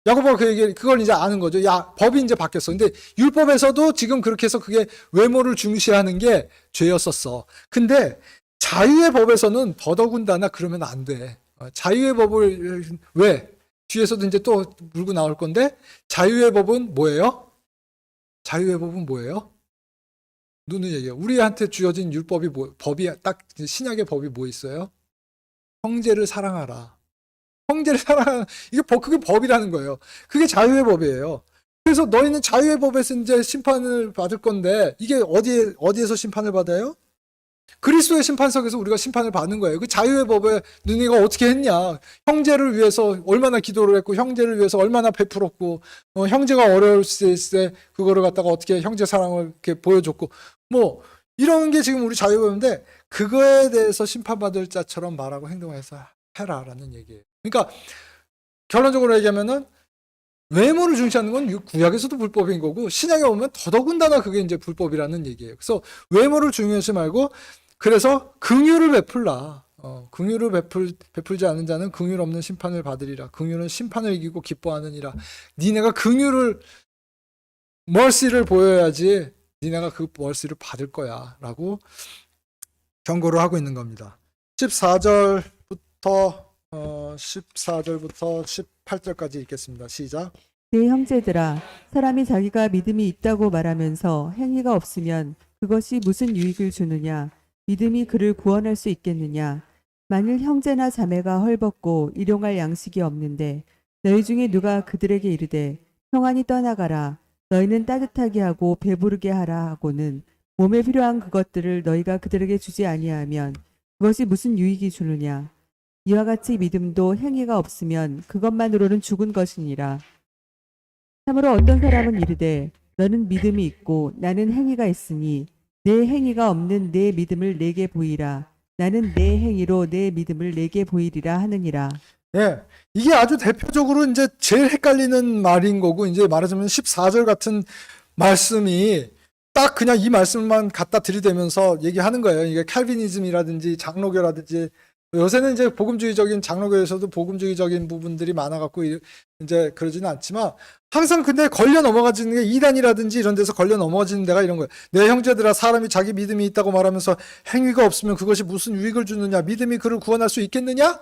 야고보가 그걸 이제 아는 거죠. 법이 이제 바뀌었어. 근데 율법에서도 지금 그렇게 해서 그게 외모를 중시하는 게 죄였었어. 근데 자유의 법에서는 더더군다나 그러면 안 돼. 자유의 법을 왜? 뒤에서도 이제 또 물고 나올 건데, 자유의 법은 뭐예요? 자유의 법은 뭐예요? 누누이 얘기해요. 우리한테 주어진 율법이 법이 딱 신약의 법이 뭐 있어요? 형제를 사랑하라. 형제를 사랑하라. 그게 법이라는 거예요. 그게 자유의 법이에요. 그래서 너희는 자유의 법에서 이제 심판을 받을 건데 이게 어디에서 심판을 받아요? 그리스도의 심판석에서 우리가 심판을 받는 거예요. 그 자유의 법에 너희가 어떻게 했냐? 형제를 위해서 얼마나 기도를 했고, 형제를 위해서 얼마나 베풀었고, 형제가 어려울 때 그거를 갖다가 어떻게 형제 사랑을 이렇게 보여줬고, 뭐 이런 게 지금 우리 자유의 법인데 그거에 대해서 심판받을 자처럼 말하고 행동해서 해라라는 얘기예요. 그러니까 결론적으로 얘기하면은 외모를 중시하는 건 구약에서도 불법인 거고 신약에 오면 더더군다나 그게 이제 불법이라는 얘기예요. 그래서 외모를 중요하지 말고 그래서 긍휼을 베풀라. 긍휼을 베풀지 않은 자는 긍휼 없는 심판을 받으리라. 긍휼은 심판을 이기고 기뻐하느니라. 니네가 긍휼을 멀시를 보여야지 니네가 그 멀시를 받을 거야 라고 경고를 하고 있는 겁니다. 14절부터 18절까지 읽겠습니다. 시작. 내 형제들아, 사람이 자기가 믿음이 있다고 말하면서 행위가 없으면 그것이 무슨 유익을 주느냐? 믿음이 그를 구원할 수 있겠느냐? 만일 형제나 자매가 헐벗고 일용할 양식이 없는데 너희 중에 누가 그들에게 이르되 평안히 떠나가라, 너희는 따뜻하게 하고 배부르게 하라 하고는 몸에 필요한 그것들을 너희가 그들에게 주지 아니하면 그것이 무슨 유익이 주느냐? 이와 같이 믿음도 행위가 없으면 그것만으로는 죽은 것이니라. 참으로 어떤 사람은 이르되 너는 믿음이 있고 나는 행위가 있으니 내 행위가 없는 내 믿음을 내게 보이라. 나는 내 행위로 내 믿음을 내게 보이리라 하느니라. 예, 이게 아주 대표적으로 이제 제일 헷갈리는 말인 거고, 이제 말하자면 14절 같은 말씀이 딱 그냥 이 말씀만 갖다 들이대면서 얘기하는 거예요. 이게 칼비니즘이라든지 장로교라든지, 요새는 이제 복음주의적인 장로교에서도 복음주의적인 부분들이 많아갖고 이제 그러지는 않지만 항상 근데 걸려 넘어가지는 게 이단이라든지 이런 데서 걸려 넘어지는 데가 이런 거예요. 내 형제들아, 사람이 자기 믿음이 있다고 말하면서 행위가 없으면 그것이 무슨 유익을 주느냐? 믿음이 그를 구원할 수 있겠느냐?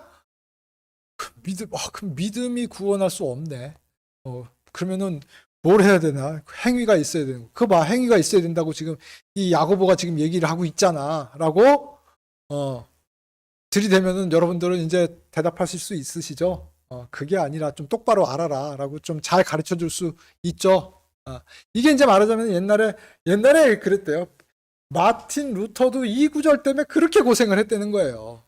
그럼 믿음이 구원할 수 없네. 그러면은 뭘 해야 되나? 행위가 있어야 되는 거. 그거 봐, 행위가 있어야 된다고 지금 이 야고보가 지금 얘기를 하고 있잖아라고 들이대면은 여러분들은 이제 대답하실 수 있으시죠? 그게 아니라 좀 똑바로 알아라라고 좀 잘 가르쳐 줄 수 있죠. 이게 이제 말하자면 옛날에 그랬대요. 마틴 루터도 이 구절 때문에 그렇게 고생을 했다는 거예요.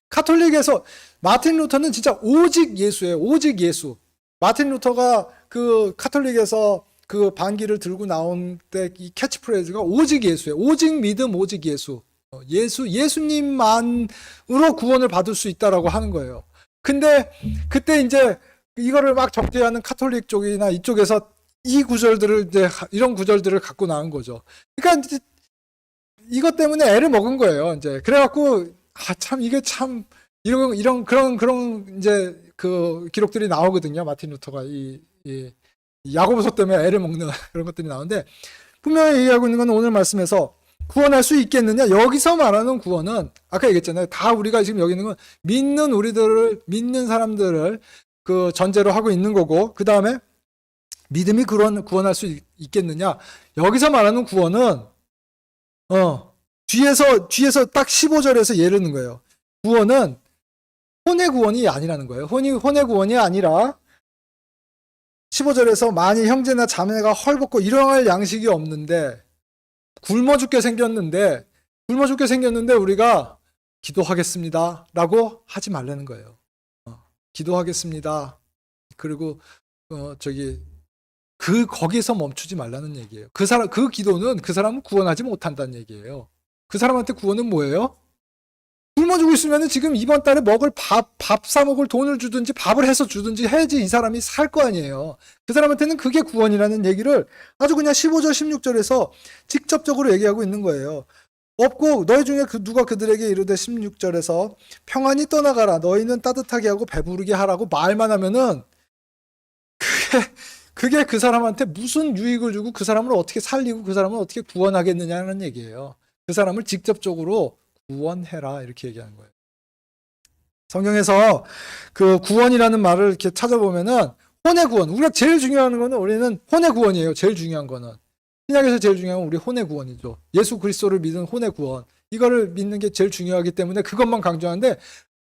카톨릭에서 마틴 루터는 진짜 오직 예수예요. 오직 예수. 마틴 루터가 그 카톨릭에서 그 반기를 들고 나온 때 이 캐치프레이즈가 오직 예수예요. 오직 믿음, 오직 예수. 예수님만으로 구원을 받을 수 있다라고 하는 거예요. 근데 그때 이제 이거를 막 적대하는 카톨릭 쪽이나 이쪽에서 이 구절들을 이제 이런 구절들을 갖고 나온 거죠. 그러니까 이제 이것 때문에 애를 먹은 거예요. 이제 그래갖고 참 이게 참 이런 그런 이제 그 기록들이 나오거든요. 마틴 루터가 이 야고보서 때문에 애를 먹는 그런 것들이 나오는데 분명히 얘기하고 있는 건 오늘 말씀에서 구원할 수 있겠느냐? 여기서 말하는 구원은 아까 얘기했잖아요. 다 우리가 지금 여기 있는 건 믿는 사람들을 그 전제로 하고 있는 거고, 그 다음에 믿음이 구원할 수 있겠느냐? 여기서 말하는 구원은 뒤에서 딱 15절에서 예를 든 거예요. 구원은 혼의 구원이 아니라는 거예요. 혼의 구원이 아니라 15절에서 만일 형제나 자매가 헐벗고 일용할 양식이 없는데 굶어 죽게 생겼는데 우리가 기도하겠습니다 라고 하지 말라는 거예요. 기도하겠습니다. 그리고 거기서 멈추지 말라는 얘기예요. 그 기도는 그 사람을 구원하지 못한다는 얘기예요. 그 사람한테 구원은 뭐예요? 굶어 죽고 있으면 지금 이번 달에 먹을 밥 사 먹을 돈을 주든지 밥을 해서 주든지 해야지 이 사람이 살 거 아니에요. 그 사람한테는 그게 구원이라는 얘기를 아주 그냥 15절 16절에서 직접적으로 얘기하고 있는 거예요. 없고 너희 중에 누가 그들에게 이르되 16절에서 평안히 떠나가라, 너희는 따뜻하게 하고 배부르게 하라고 말만 하면은 그게 그 사람한테 무슨 유익을 주고 그 사람을 어떻게 살리고 그 사람을 어떻게 구원하겠느냐는 얘기예요. 그 사람을 직접적으로 구원해라 이렇게 얘기하는 거예요. 성경에서 그 구원이라는 말을 이렇게 찾아보면은 혼의 구원, 우리가 제일 중요한 거는 우리는 혼의 구원이에요. 제일 중요한 거는 신약에서 제일 중요한 건 우리 혼의 구원이죠. 예수 그리스도를 믿은 혼의 구원, 이거를 믿는 게 제일 중요하기 때문에 그것만 강조하는데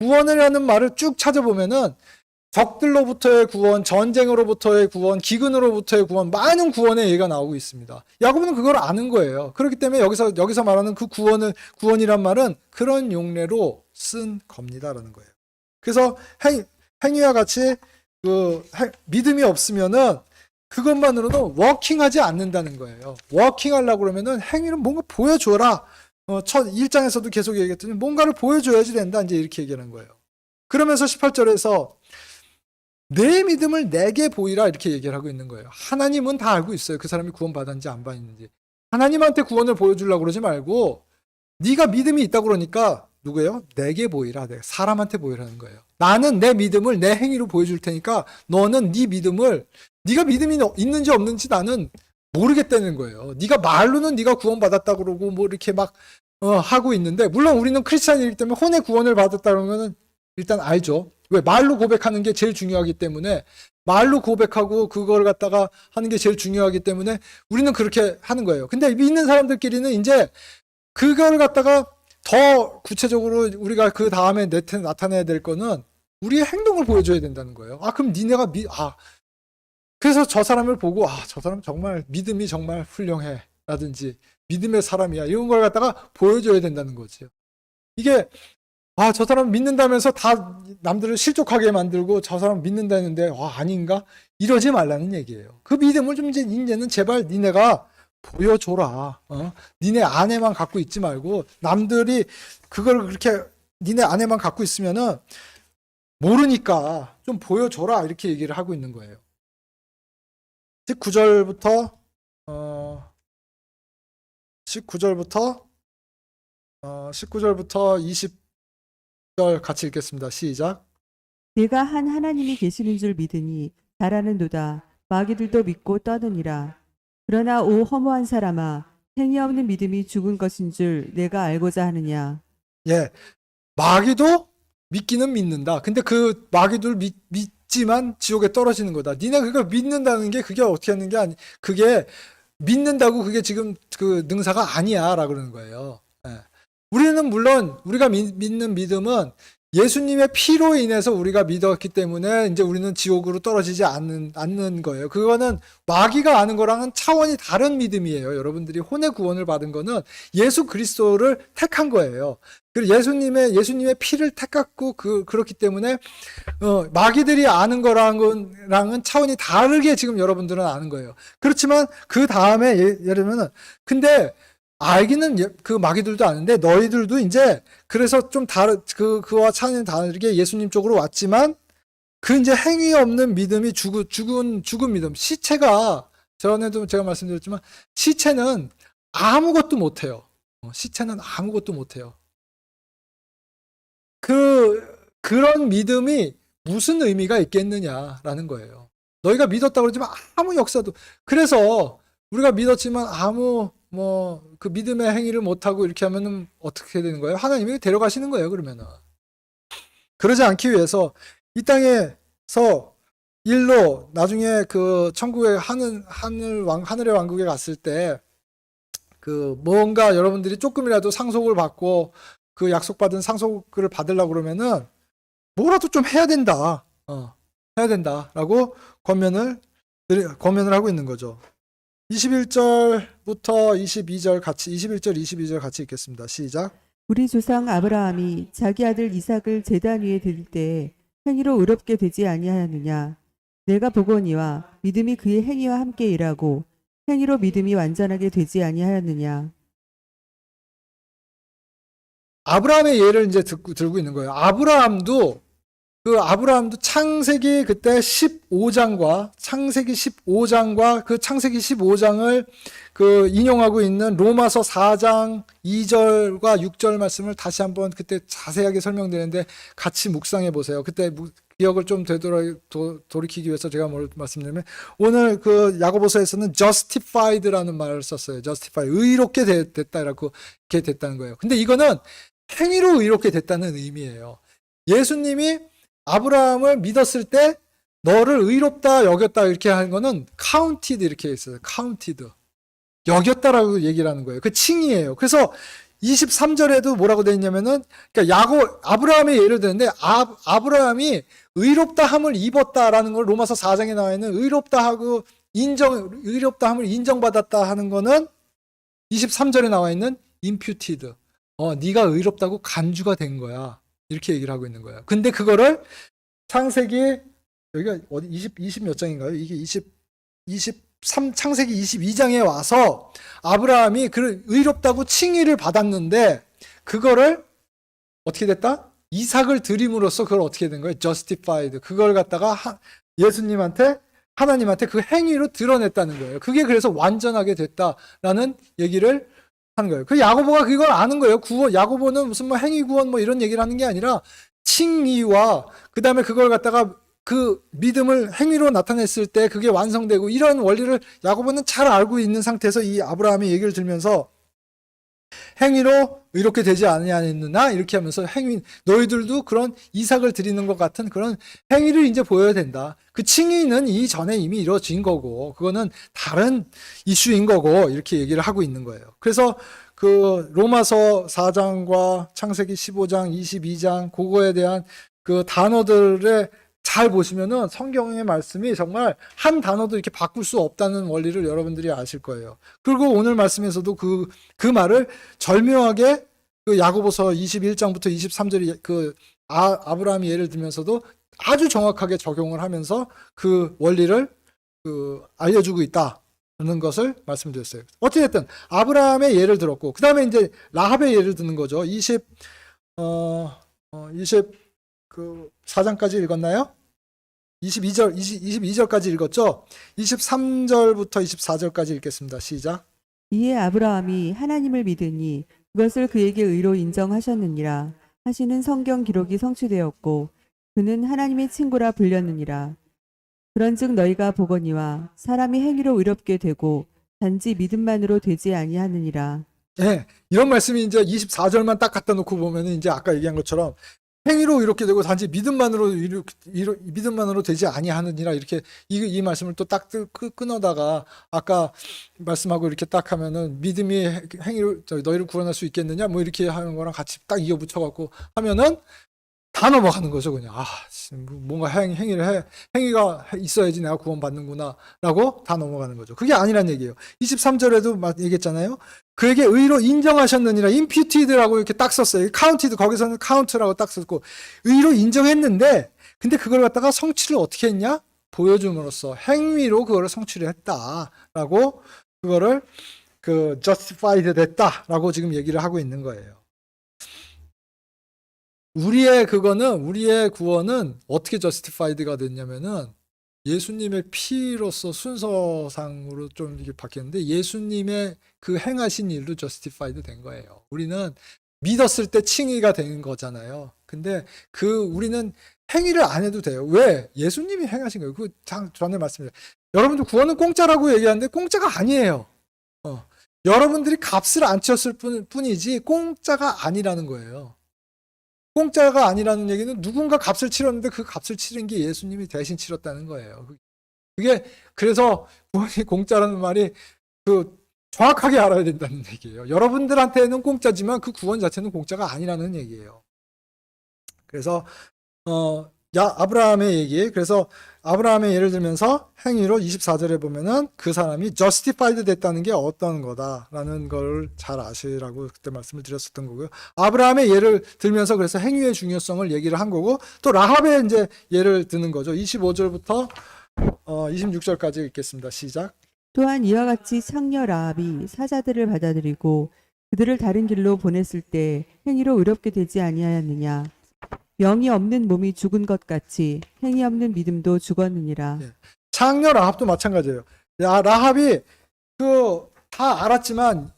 구원이라는 말을 쭉 찾아보면은 적들로부터의 구원, 전쟁으로부터의 구원, 기근으로부터의 구원, 많은 구원의 예가 나오고 있습니다. 야고보는 그걸 아는 거예요. 그렇기 때문에 여기서 말하는 그 구원이란 말은 그런 용례로 쓴 겁니다라는 거예요. 그래서 행위와 같이 믿음이 없으면은 그것만으로는 워킹하지 않는다는 거예요. 워킹하려고 그러면은 행위는 뭔가 보여줘라. 첫 1장에서도 계속 얘기했더니 뭔가를 보여줘야지 된다. 이제 이렇게 얘기하는 거예요. 그러면서 18절에서 내 믿음을 내게 보이라 이렇게 얘기를 하고 있는 거예요. 하나님은 다 알고 있어요. 그 사람이 구원받았는지 안 받았는지. 하나님한테 구원을 보여주려고 그러지 말고 네가 믿음이 있다고 그러니까 누구예요? 내게 보이라. 사람한테 보이라는 거예요. 나는 내 믿음을 내 행위로 보여줄 테니까 너는 네 믿음을 네가 믿음이 있는지 없는지 나는 모르겠다는 거예요. 네가 말로는 네가 구원받았다고 그러고 뭐 이렇게 막 하고 있는데 물론 우리는 크리스찬이기 때문에 혼의 구원을 받았다는 거는 일단 알죠. 왜? 말로 고백하는 게 제일 중요하기 때문에 말로 고백하고 그걸 갖다가 하는 게 제일 중요하기 때문에 우리는 그렇게 하는 거예요. 근데 믿는 사람들끼리는 이제 그걸 갖다가 더 구체적으로 우리가 그 다음에 나타내야 될 거는 우리의 행동을 보여줘야 된다는 거예요. 그럼 니네가 그래서 저 사람을 보고 저 사람 정말 믿음이 정말 훌륭해 라든지 믿음의 사람이야 이런 걸 갖다가 보여줘야 된다는 거죠. 이게 저 사람 믿는다면서 다 남들을 실족하게 만들고 저 사람 믿는다는데 아닌가? 이러지 말라는 얘기예요. 그 믿음을 좀 이제는 제발 니네가 보여줘라. 니네 안에만 갖고 있지 말고 남들이 그걸 그렇게 니네 안에만 갖고 있으면은 모르니까 좀 보여줘라 이렇게 얘기를 하고 있는 거예요. 19절부터 20절 같이 읽겠습니다. 시작. 내가 한 하나님이 계시는 줄 믿으니 잘하는도다. 마귀들도 믿고 떠드니라. 그러나 오 허무한 사람아, 행위 없는 믿음이 죽은 것인 줄 내가 알고자 하느냐. 예, 마귀도 믿기는 믿는다. 근데 그 마귀들 믿지만 지옥에 떨어지는 거다. 니네 그걸 믿는다는 게 그게 어떻게 하는 게 그게 믿는다고 그게 지금 그 능사가 아니야라고 그러는 거예요. 예. 우리는 물론 우리가 믿는 믿음은 예수님의 피로 인해서 우리가 믿었기 때문에 이제 우리는 지옥으로 떨어지지 않는 거예요. 그거는 마귀가 아는 거랑은 차원이 다른 믿음이에요. 여러분들이 혼의 구원을 받은 거는 예수 그리스도를 택한 거예요. 그리고 예수님의 피를 택했고 그렇기 때문에 마귀들이 아는 거랑은 차원이 다르게 지금 여러분들은 아는 거예요. 그렇지만 그 다음에 예를 들면은 근데 알기는 그 마귀들도 아는데 너희들도 이제 그래서 좀 그와 차원이 다르게 예수님 쪽으로 왔지만 그 이제 행위 없는 믿음이 죽은 믿음. 시체가 전에도 제가 말씀드렸지만 시체는 아무것도 못해요. 시체는 아무것도 못해요. 그런 믿음이 무슨 의미가 있겠느냐라는 거예요. 너희가 믿었다고 그러지만 아무 역사도 그래서 우리가 믿었지만 아무 그 믿음의 행위를 못하고 이렇게 하면은 어떻게 되는 거예요? 하나님이 데려가시는 거예요, 그러면은. 그러지 않기 위해서 이 땅에서 일로 나중에 그 천국의 하늘의 왕국에 갔을 때 그 뭔가 여러분들이 조금이라도 상속을 받고 그 약속받은 상속을 받으려고 그러면은 뭐라도 좀 해야 된다. 해야 된다라고 권면을 하고 있는 거죠. 21절부터 22절 22절 같이 읽겠습니다. 시작. 우리 조상 아브라함이 자기 아들 이삭을 제단 위에 드릴 때 행위로 의롭게 되지 아니하였느냐. 내가 보거니와 믿음이 그의 행위와 함께 일하고 행위로 믿음이 완전하게 되지 아니하였느냐. 아브라함의 예를 이제 들고 있는 거예요. 아브라함도 창세기 그때 15장과 창세기 15장을 그 인용하고 있는 로마서 4장 2절과 6절 말씀을 다시 한번 그때 자세하게 설명드리는데 같이 묵상해 보세요. 그때 기억을 좀 돌이키기 위해서 제가 뭘 말씀드리면 오늘 그 야고보서에서는 justified라는 말을 썼어요. justify 의롭게 됐다라고 이렇게 됐다는 거예요. 근데 이거는 행위로 의롭게 됐다는 의미예요. 예수님이 아브라함을 믿었을 때 너를 의롭다 여겼다 이렇게 하는 거는 counted 이렇게 있어요. counted 여겼다라고 얘기를 하는 거예요. 그 칭이에요. 그래서 23절에도 뭐라고 되어 있냐면은 그러니까 아브라함의 예를 드는데 아브라함이 의롭다 함을 입었다라는 걸 로마서 4장에 나와 있는 의롭다함을 인정받았다 하는 거는 23절에 나와 있는 imputed. 네가 의롭다고 간주가 된 거야. 이렇게 얘기를 하고 있는 거야. 근데 그거를 창세기 여기가 어디 20 몇 장인가요? 이게 23 창세기 22장에 와서 아브라함이 그 의롭다고 칭의를 받았는데 그거를 어떻게 됐다? 이삭을 드림으로써 그걸 어떻게 된 거예요? justified. 그걸 갖다가 예수님한테 하나님한테 그 행위로 드러냈다는 거예요. 그게 그래서 완전하게 됐다라는 얘기를 하는 거예요. 그 야고보가 그걸 아는 거예요. 야고보는 무슨 뭐 행위 구원 뭐 이런 얘기를 하는 게 아니라 칭의와 그 다음에 그걸 갖다가 그 믿음을 행위로 나타냈을 때 그게 완성되고 이런 원리를 야고보는 잘 알고 있는 상태에서 이 아브라함의 얘기를 들면서 행위로 이렇게 되지 아니하였느냐 이렇게 하면서 너희들도 그런 이삭을 드리는 것 같은 그런 행위를 이제 보여야 된다. 그 칭의는 이전에 이미 이루어진 거고 그거는 다른 이슈인 거고 이렇게 얘기를 하고 있는 거예요. 그래서 그 로마서 4장과 창세기 15장, 22장 그거에 대한 그 단어들에 잘 보시면은 성경의 말씀이 정말 한 단어도 이렇게 바꿀 수 없다는 원리를 여러분들이 아실 거예요. 그리고 오늘 말씀에서도 그 말을 절묘하게 그 야고보서 21장부터 23절이 그 아브라함이 예를 들면서도 아주 정확하게 적용을 하면서 그 원리를 알려주고 있다는 것을 말씀드렸어요. 어찌됐든 아브라함의 예를 들었고 그 다음에 이제 라합의 예를 드는 거죠. 4장까지 읽었나요? 22절까지 읽었죠? 23절부터 24절까지 읽겠습니다. 시작. 이에 아브라함이 하나님을 믿으니 그것을 그에게 의로 인정하셨느니라 하시는 성경 기록이 성취되었고 그는 하나님의 친구라 불렸느니라. 그런즉 너희가 보거니와 사람이 행위로 의롭게 되고 단지 믿음만으로 되지 아니하느니라. 네, 이런 말씀이 이제 24절만 딱 갖다 놓고 보면은 이제 아까 얘기한 것처럼 행위로 이렇게 되고 단지 믿음만으로 되지 아니하느니라 이렇게 이 말씀을 또 딱 끊어다가 아까 말씀하고 이렇게 딱 하면은 믿음이 행위로 너희를 구원할 수 있겠느냐 뭐 이렇게 하는 거랑 같이 딱 이어 붙여갖고 하면은 다 넘어가는 거죠 그냥. 뭔가 행위가 있어야지 내가 구원받는구나 라고 다 넘어가는 거죠. 그게 아니란 얘기예요. 23절에도 얘기했잖아요. 그에게 의로 인정하셨느니라 imputed라고 이렇게 딱 썼어요. counted 거기서는 count라고 딱 썼고 의로 인정했는데 근데 그걸 갖다가 성취를 어떻게 했냐? 보여줌으로써 행위로 그거를 성취를 했다라고 그거를 justified 됐다라고 지금 얘기를 하고 있는 거예요. 우리의 구원은 어떻게 justified가 됐냐면은 예수님의 피로서 순서상으로 좀 이렇게 바뀌었는데 예수님의 그 행하신 일로 justified 된 거예요. 우리는 믿었을 때 칭의가 된 거잖아요. 근데 우리는 행위를 안 해도 돼요. 왜? 예수님이 행하신 거예요. 전에 말씀드렸어요. 여러분들 구원은 공짜라고 얘기하는데 공짜가 아니에요. 여러분들이 값을 안 치었을 뿐이지 공짜가 아니라는 거예요. 공짜가 아니라는 얘기는 누군가 값을 치렀는데 그 값을 치른 게 예수님이 대신 치렀다는 거예요. 그게 그래서 구원이 공짜라는 말이 정확하게 알아야 된다는 얘기예요. 여러분들한테는 공짜지만 그 구원 자체는 공짜가 아니라는 얘기예요. 그래서 아브라함의 얘기. 그래서 아브라함의 예를 들면서 행위로 24절에 보면은 그 사람이 justified 됐다는 게 어떤 거다라는 걸 잘 아시라고 그때 말씀을 드렸었던 거고요. 아브라함의 예를 들면서 그래서 행위의 중요성을 얘기를 한 거고 또 라합의 이제 예를 드는 거죠. 25절부터 26절까지 읽겠습니다. 시작. 또한 이와 같이 창녀 라합이 사자들을 받아들이고 그들을 다른 길로 보냈을 때 행위로 의롭게 되지 아니하였느냐. 영이 없는 몸이 죽은 것 같이 행위 없는 믿음도 죽었느니라. 창녀 라합도 마찬가지예요. 라합이 다 알았지만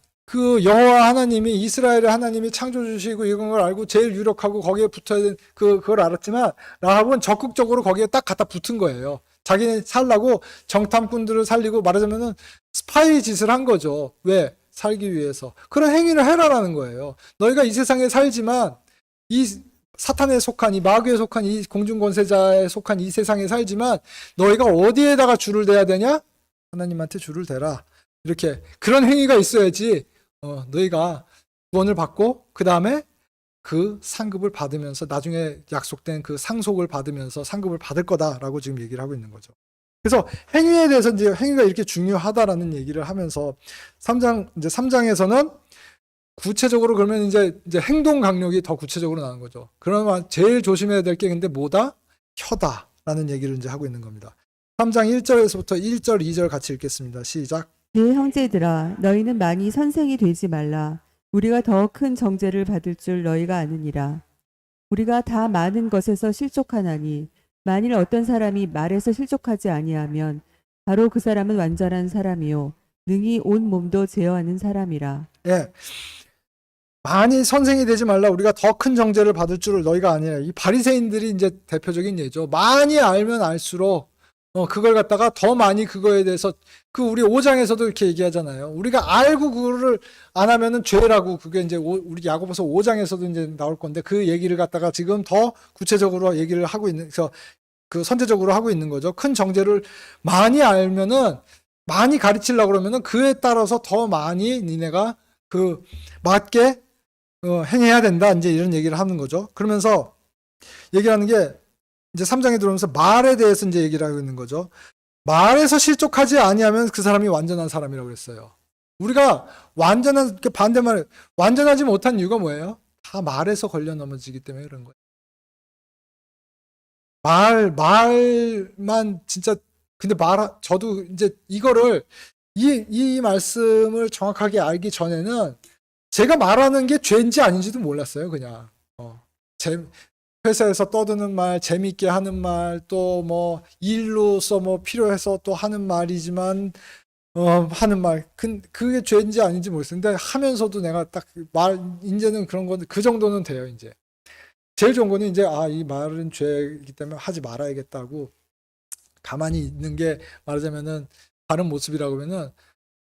여호와 하나님이 이스라엘의 하나님이 창조주시고 이런 걸 알고 제일 유력하고 거기에 붙어야 되는 그걸 알았지만 라합은 적극적으로 거기에 딱 갖다 붙은 거예요. 자기네 살라고 정탐꾼들을 살리고 말하자면은 스파이 짓을 한 거죠. 왜? 살기 위해서. 그런 행위를 해라라는 거예요. 너희가 이 세상에 살지만 이 사탄에 속한 이 마귀에 속한 이 공중권세자에 속한 이 세상에 살지만 너희가 어디에다가 줄을 대야 되냐? 하나님한테 줄을 대라. 이렇게 그런 행위가 있어야지 너희가 구원을 받고 그 다음에 그 상급을 받으면서 나중에 약속된 그 상속을 받으면서 상급을 받을 거다라고 지금 얘기를 하고 있는 거죠. 그래서 행위에 대해서 이제 행위가 이렇게 중요하다라는 얘기를 하면서 3장에서는 구체적으로 그러면 이제 행동 강력이 더 구체적으로 나온 거죠. 그러면 제일 조심해야 될 게 근데 뭐다? 혀다라는 얘기를 이제 하고 있는 겁니다. 3장 1절에서부터 1절, 2절 같이 읽겠습니다. 시작. 내 형제들아 너희는 많이 선생이 되지 말라. 우리가 더 큰 정죄를 받을 줄 너희가 아느니라. 우리가 다 많은 것에서 실족하나니 만일 어떤 사람이 말에서 실족하지 아니하면 바로 그 사람은 완전한 사람이요 능히 온 몸도 제어하는 사람이라. 예. 많이 선생이 되지 말라. 우리가 더 큰 정죄를 받을 줄을 너희가 아니라. 이 바리새인들이 이제 대표적인 예죠. 많이 알면 알수록 그걸 갖다가 더 많이 그거에 대해서 우리 5장에서도 이렇게 얘기하잖아요. 우리가 알고 그거를 안 하면은 죄라고. 그게 이제 우리 야고보서 5장에서도 이제 나올 건데 그 얘기를 갖다가 지금 더 구체적으로 얘기를 하고 있는, 그래서 그 선제적으로 하고 있는 거죠. 큰 정죄를 많이 알면은 많이 가르치려고 그러면은 그에 따라서 더 많이 니네가 그 맞게 행해야 된다. 이제 이런 얘기를 하는 거죠. 그러면서 얘기하는 게 이제 3장에 들어오면서 말에 대해서 이제 얘기를 하고 있는 거죠. 말에서 실족하지 아니하면 그 사람이 완전한 사람이라고 그랬어요. 우리가 완전한, 반대말, 완전하지 못한 이유가 뭐예요? 다 말에서 걸려 넘어지기 때문에 그런 거예요. 말만 진짜, 근데 저도 이제 이거를, 이 말씀을 정확하게 알기 전에는 제가 말하는 게 죄인지 아닌지도 몰랐어요, 그냥. 회사에서 떠드는 말, 재밌게 하는 말, 또 뭐 일로서 뭐 필요해서 또 하는 말이지만 하는 말, 그게 죄인지 아닌지 모르겠어요. 근데 하면서도 내가 딱 이제는 그런 건 그 정도는 돼요. 이제 제일 좋은 거는 이제 이 말은 죄이기 때문에 하지 말아야겠다고 가만히 있는 게 말하자면은 다른 모습이라고 하면은,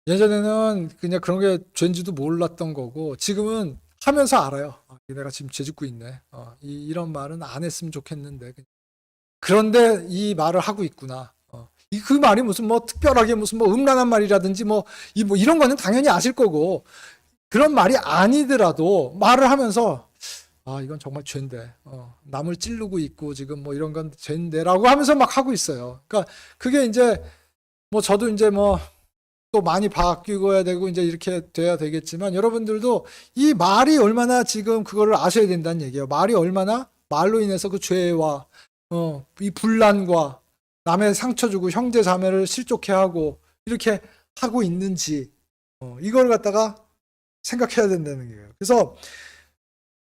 예전에는 그냥 그런 게 죄인지도 몰랐던 거고 지금은 하면서 알아요. 내가 지금 죄 짓고 있네. 이런 말은 안 했으면 좋겠는데. 그런데 이 말을 하고 있구나. 그 말이 무슨 뭐 특별하게 무슨 뭐 음란한 말이라든지 뭐 이런 거는 당연히 아실 거고, 그런 말이 아니더라도 말을 하면서 이건 정말 죄인데. 남을 찌르고 있고 지금 뭐 이런 건 죄인데라고 하면서 막 하고 있어요. 그러니까 그게 이제 뭐 저도 이제 뭐 또 많이 바뀌어야 되고 이제 이렇게 돼야 되겠지만, 여러분들도 이 말이 얼마나 지금 그거를 아셔야 된다는 얘기예요. 말이 얼마나 말로 인해서 그 죄와 이 분란과 남의 상처 주고 형제 자매를 실족해 하고 이렇게 하고 있는지 이걸 갖다가 생각해야 된다는 거예요. 그래서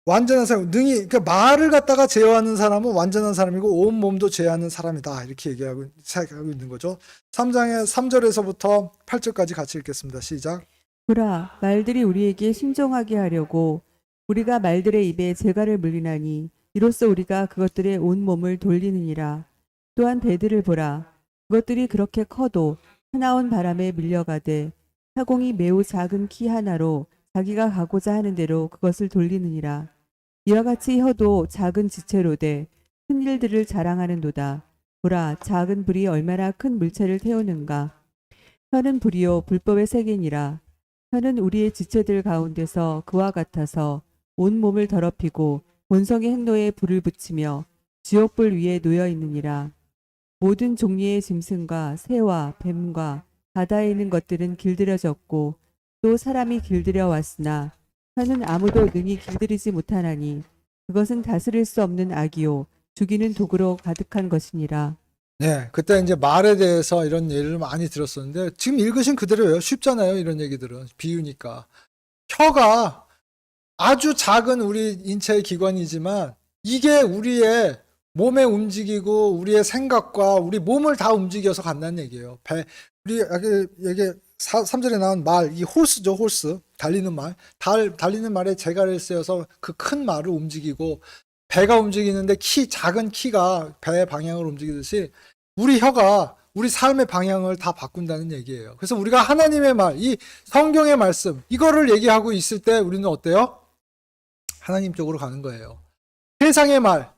완전한 사람, 그러니까 말을 갖다가 제어하는 사람은 완전한 사람이고 온 몸도 제어하는 사람이다. 이렇게 생각하고 있는 거죠. 3장의 3절에서부터 8절까지 같이 읽겠습니다. 시작. 보라, 말들이 우리에게 순종하게 하려고 우리가 말들의 입에 재갈을 물리나니 이로써 우리가 그것들의 온 몸을 돌리느니라. 또한 배들을 보라. 그것들이 그렇게 커도 사나운 바람에 밀려가되 사공이 매우 작은 키 하나로 자기가 가고자 하는 대로 그것을 돌리느니라. 이와 같이 혀도 작은 지체로되 큰 일들을 자랑하는도다. 보라, 작은 불이 얼마나 큰 물체를 태우는가. 혀는 불이요 불법의 세계니라. 혀는 우리의 지체들 가운데서 그와 같아서 온 몸을 더럽히고 본성의 행로에 불을 붙이며 지옥불 위에 놓여 있느니라. 모든 종류의 짐승과 새와 뱀과 바다에 있는 것들은 길들여졌고 또 사람이 길들여 왔으나 혀는 아무도 능히 길들이지 못하나니 그것은 다스릴 수 없는 악이요 죽이는 독으로 가득한 것이니라. 네, 그때 이제 말에 대해서 이런 예를 많이 들었었는데 지금 읽으신 그대로예요. 쉽잖아요, 이런 얘기들은. 비유니까. 혀가 아주 작은 우리 인체의 기관이지만 이게 우리의 몸에 움직이고 우리의 생각과 우리 몸을 다 움직여서 간다는 얘기예요. 우리 여기 3절에 나온 말, 이 홀스죠, 홀스. 달리는 말. 달리는 말에 재갈을 쓰여서 그 큰 말을 움직이고, 배가 움직이는데 작은 키가 배의 방향을 움직이듯이 우리 혀가 우리 삶의 방향을 다 바꾼다는 얘기예요. 그래서 우리가 하나님의 말, 이 성경의 말씀, 이거를 얘기하고 있을 때 우리는 어때요? 하나님 쪽으로 가는 거예요. 세상의 말,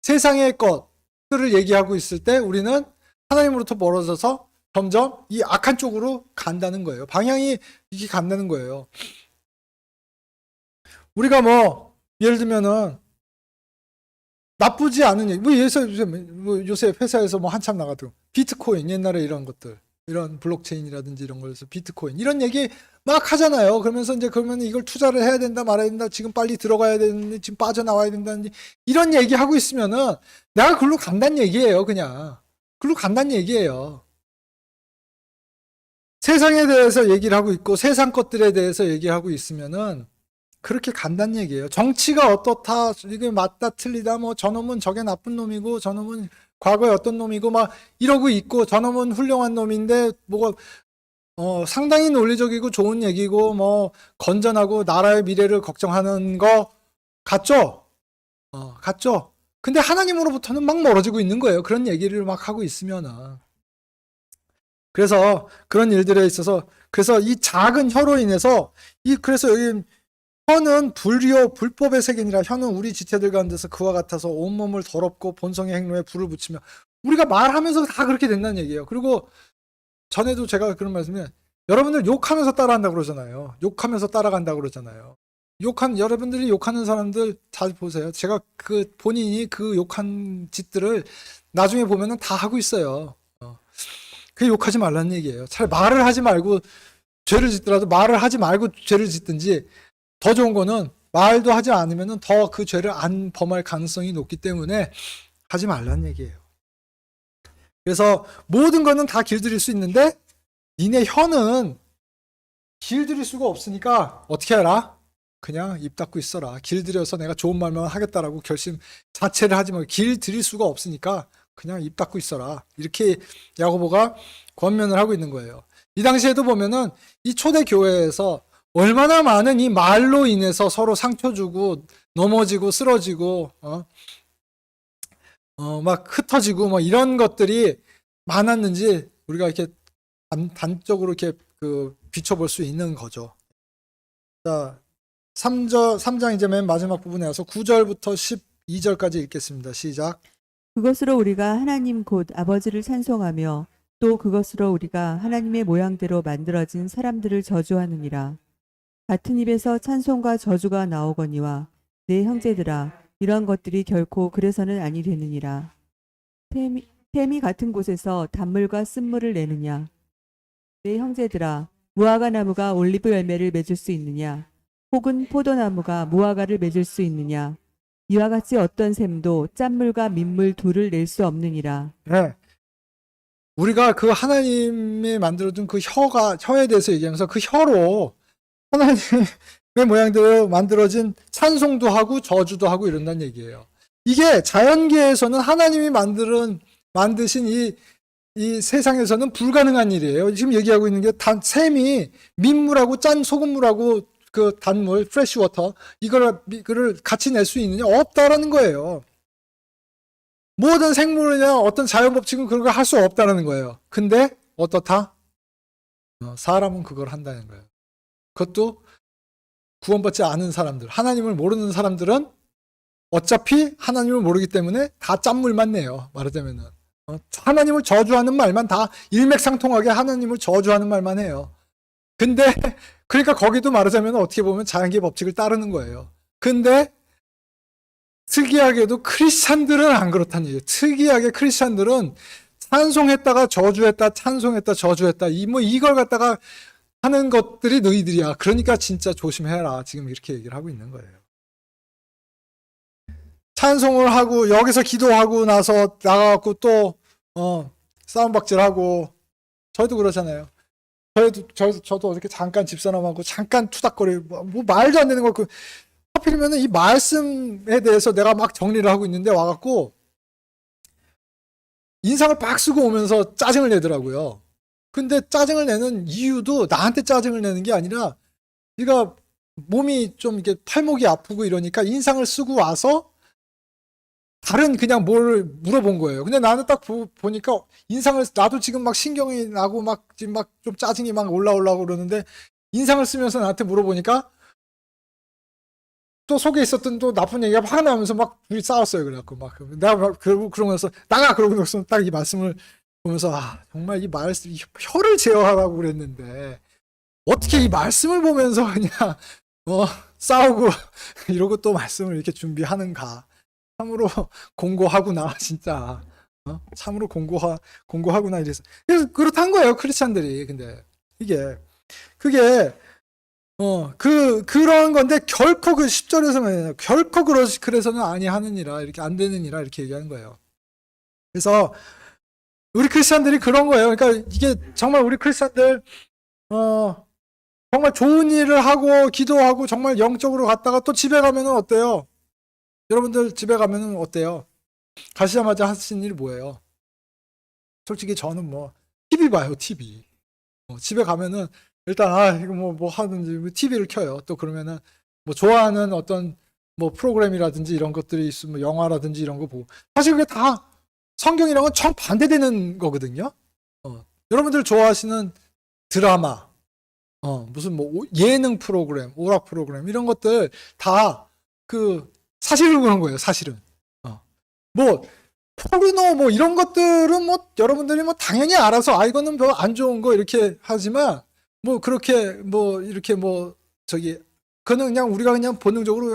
세상의 것들을 얘기하고 있을 때 우리는 하나님으로부터 멀어져서 점점 이 악한 쪽으로 간다는 거예요. 방향이 이렇게 간다는 거예요. 우리가 뭐 예를 들면은 나쁘지 않은 얘기. 뭐 요새 회사에서 뭐 한참 나가도 비트코인 옛날에 이런 것들, 이런 블록체인이라든지 이런 거에서 비트코인 이런 얘기 막 하잖아요. 그러면서 이제 그러면 이걸 투자를 해야 된다 말아야 된다. 지금 빨리 들어가야 되는데 지금 빠져나와야 된다든지 이런 얘기 하고 있으면은 내가 글로 간다는 얘기예요. 그냥 글로 간다는 얘기예요. 세상에 대해서 얘기를 하고 있고 세상 것들에 대해서 얘기하고 있으면은 그렇게 간다는 얘기예요. 정치가 어떻다, 이게 맞다, 틀리다, 뭐 저놈은 저게 나쁜 놈이고 저놈은 과거에 어떤 놈이고 막 이러고 있고 저놈은 훌륭한 놈인데 뭐가 상당히 논리적이고 좋은 얘기고 뭐 건전하고 나라의 미래를 걱정하는 거 같죠? 같죠? 근데 하나님으로부터는 막 멀어지고 있는 거예요. 그런 얘기를 막 하고 있으면은. 그래서 그런 일들에 있어서 그래서 이 작은 혀로 인해서 그래서 여기 혀는 불법의 세계니라. 혀는 우리 지체들 가운데서 그와 같아서 온몸을 더럽고 본성의 행로에 불을 붙이며 우리가 말하면서 다 그렇게 된다는 얘기예요. 그리고 전에도 제가 그런 말씀을 여러분들 욕하면서 따라한다고 그러잖아요. 욕하면서 따라간다고 그러잖아요. 여러분들이 욕하는 사람들 잘 보세요. 제가 본인이 그 욕한 짓들을 나중에 보면은 다 하고 있어요. 그 욕하지 말라는 얘기예요. 차라리 말을 하지 말고 죄를 짓더라도 말을 하지 말고 죄를 짓든지 더 좋은 거는 말도 하지 않으면 더 그 죄를 안 범할 가능성이 높기 때문에 하지 말라는 얘기예요. 그래서 모든 거는 다 길들일 수 있는데 니네 혀는 길들일 수가 없으니까 어떻게 해라? 그냥 입 닫고 있어라. 길들여서 내가 좋은 말만 하겠다라고 결심 자체를 하지 말고 길들일 수가 없으니까 그냥 입 닫고 있어라. 이렇게 야고보가 권면을 하고 있는 거예요. 이 당시에도 보면은 이 초대 교회에서 얼마나 많은 이 말로 인해서 서로 상처 주고 넘어지고 쓰러지고 막 흩어지고 뭐 이런 것들이 많았는지 우리가 이렇게 단적으로 이렇게 비춰볼 수 있는 거죠. 자, 3장 이제 맨 마지막 부분에 와서 9절부터 12절까지 읽겠습니다. 시작. 그것으로 우리가 하나님 곧 아버지를 찬송하며 또 그것으로 우리가 하나님의 모양대로 만들어진 사람들을 저주하느니라. 같은 입에서 찬송과 저주가 나오거니와 내 형제들아 이러한 것들이 결코 그래서는 아니 되느니라. 템이 같은 곳에서 단물과 쓴물을 내느냐. 내 형제들아 무화과 나무가 올리브 열매를 맺을 수 있느냐. 혹은 포도나무가 무화과를 맺을 수 있느냐. 이와 같이 어떤 샘도 짠물과 민물 둘을 낼 수 없느니라. 네. 우리가 그 하나님이 만들어둔 그 혀에 대해서 얘기하면서 그 혀로 하나님의 모양대로 만들어진 찬송도 하고 저주도 하고 이런다는 얘기예요. 이게 자연계에서는 하나님이 만드신 이 세상에서는 불가능한 일이에요. 지금 얘기하고 있는 게 샘이 민물하고 짠 소금물하고 그 단물, 프레시 워터 이거를 같이 낼 수 있느냐? 없다라는 거예요. 모든 생물이나 어떤 자연 법칙은 그런 걸 할 수 없다라는 거예요. 근데 어떻다? 사람은 그걸 한다는 거예요. 그것도 구원받지 않은 사람들, 하나님을 모르는 사람들은 어차피 하나님을 모르기 때문에 다 짠물만 내요. 말하자면은 하나님을 저주하는 말만 다 일맥상통하게 하나님을 저주하는 말만 해요. 근데 그러니까 거기도 말하자면 어떻게 보면 자연계 법칙을 따르는 거예요. 근데 특이하게도 크리스찬들은 안 그렇다는 얘기예요. 특이하게 크리스찬들은 찬송했다가 저주했다, 찬송했다, 저주했다. 이걸 갖다가 하는 것들이 너희들이야. 그러니까 진짜 조심해라. 지금 이렇게 얘기를 하고 있는 거예요. 찬송을 하고 여기서 기도하고 나서 나가갖고 또 싸움박질하고 저희도 그러잖아요. 저도 어저께 잠깐 집사람하고 잠깐 투닥거리고 뭐 말도 안 되는 거 하필이면 이 말씀에 대해서 내가 막 정리를 하고 있는데 와갖고 인상을 빡 쓰고 오면서 짜증을 내더라고요. 근데 짜증을 내는 이유도 나한테 짜증을 내는 게 아니라 네가 몸이 좀 이렇게 팔목이 아프고 이러니까 인상을 쓰고 와서 다른 그냥 뭘 물어본 거예요. 근데 나는 딱 보니까 나도 지금 막 신경이 나고 지금 막 좀 짜증이 막 올라오려고 그러는데 인상을 쓰면서 나한테 물어보니까 또 속에 있었던 또 나쁜 얘기가 화가 나면서 막 둘이 싸웠어요. 그래갖고 내가 막 그러면서 나가 그러고 나서 딱 이 말씀을 보면서 정말 이 혀를 제어하라고 그랬는데 어떻게 이 말씀을 보면서 그냥 싸우고 이러고 또 말씀을 이렇게 준비하는가. 참으로 공고하구나, 진짜. 참으로 공고하구나, 이래서. 그래서 그렇다는 거예요, 크리스찬들이. 근데 그게, 그런 건데, 결코 그 10절에서는, 결코 그래서는 아니하느니라, 이렇게 안 되느니라, 이렇게 얘기하는 거예요. 그래서, 우리 크리스찬들이 그런 거예요. 그러니까 이게 정말 우리 크리스찬들, 정말 좋은 일을 하고, 기도하고, 정말 영적으로 갔다가 또 집에 가면은 어때요? 여러분들 집에 가면은 어때요? 가시자마자 하신 일이 뭐예요? 솔직히 저는 뭐 TV 봐요, TV. 집에 가면은 일단 이거 뭐 하든지 TV를 켜요. 또 그러면은 뭐 좋아하는 어떤 뭐 프로그램이라든지 이런 것들이 있으면 영화라든지 이런 거 보고, 사실 그게 다 성경이랑 은 정반대되는 거거든요. 여러분들 좋아하시는 드라마, 무슨 뭐 예능 프로그램, 오락 프로그램 이런 것들 다 그 사실은 그런 거예요, 사실은. 뭐 포르노 뭐 이런 것들은 뭐 여러분들이 뭐 당연히 알아서 이거는 뭐 안 좋은 거 이렇게 하지만, 뭐 그렇게 뭐 이렇게 뭐 저기 그거는 그냥 우리가 그냥 본능적으로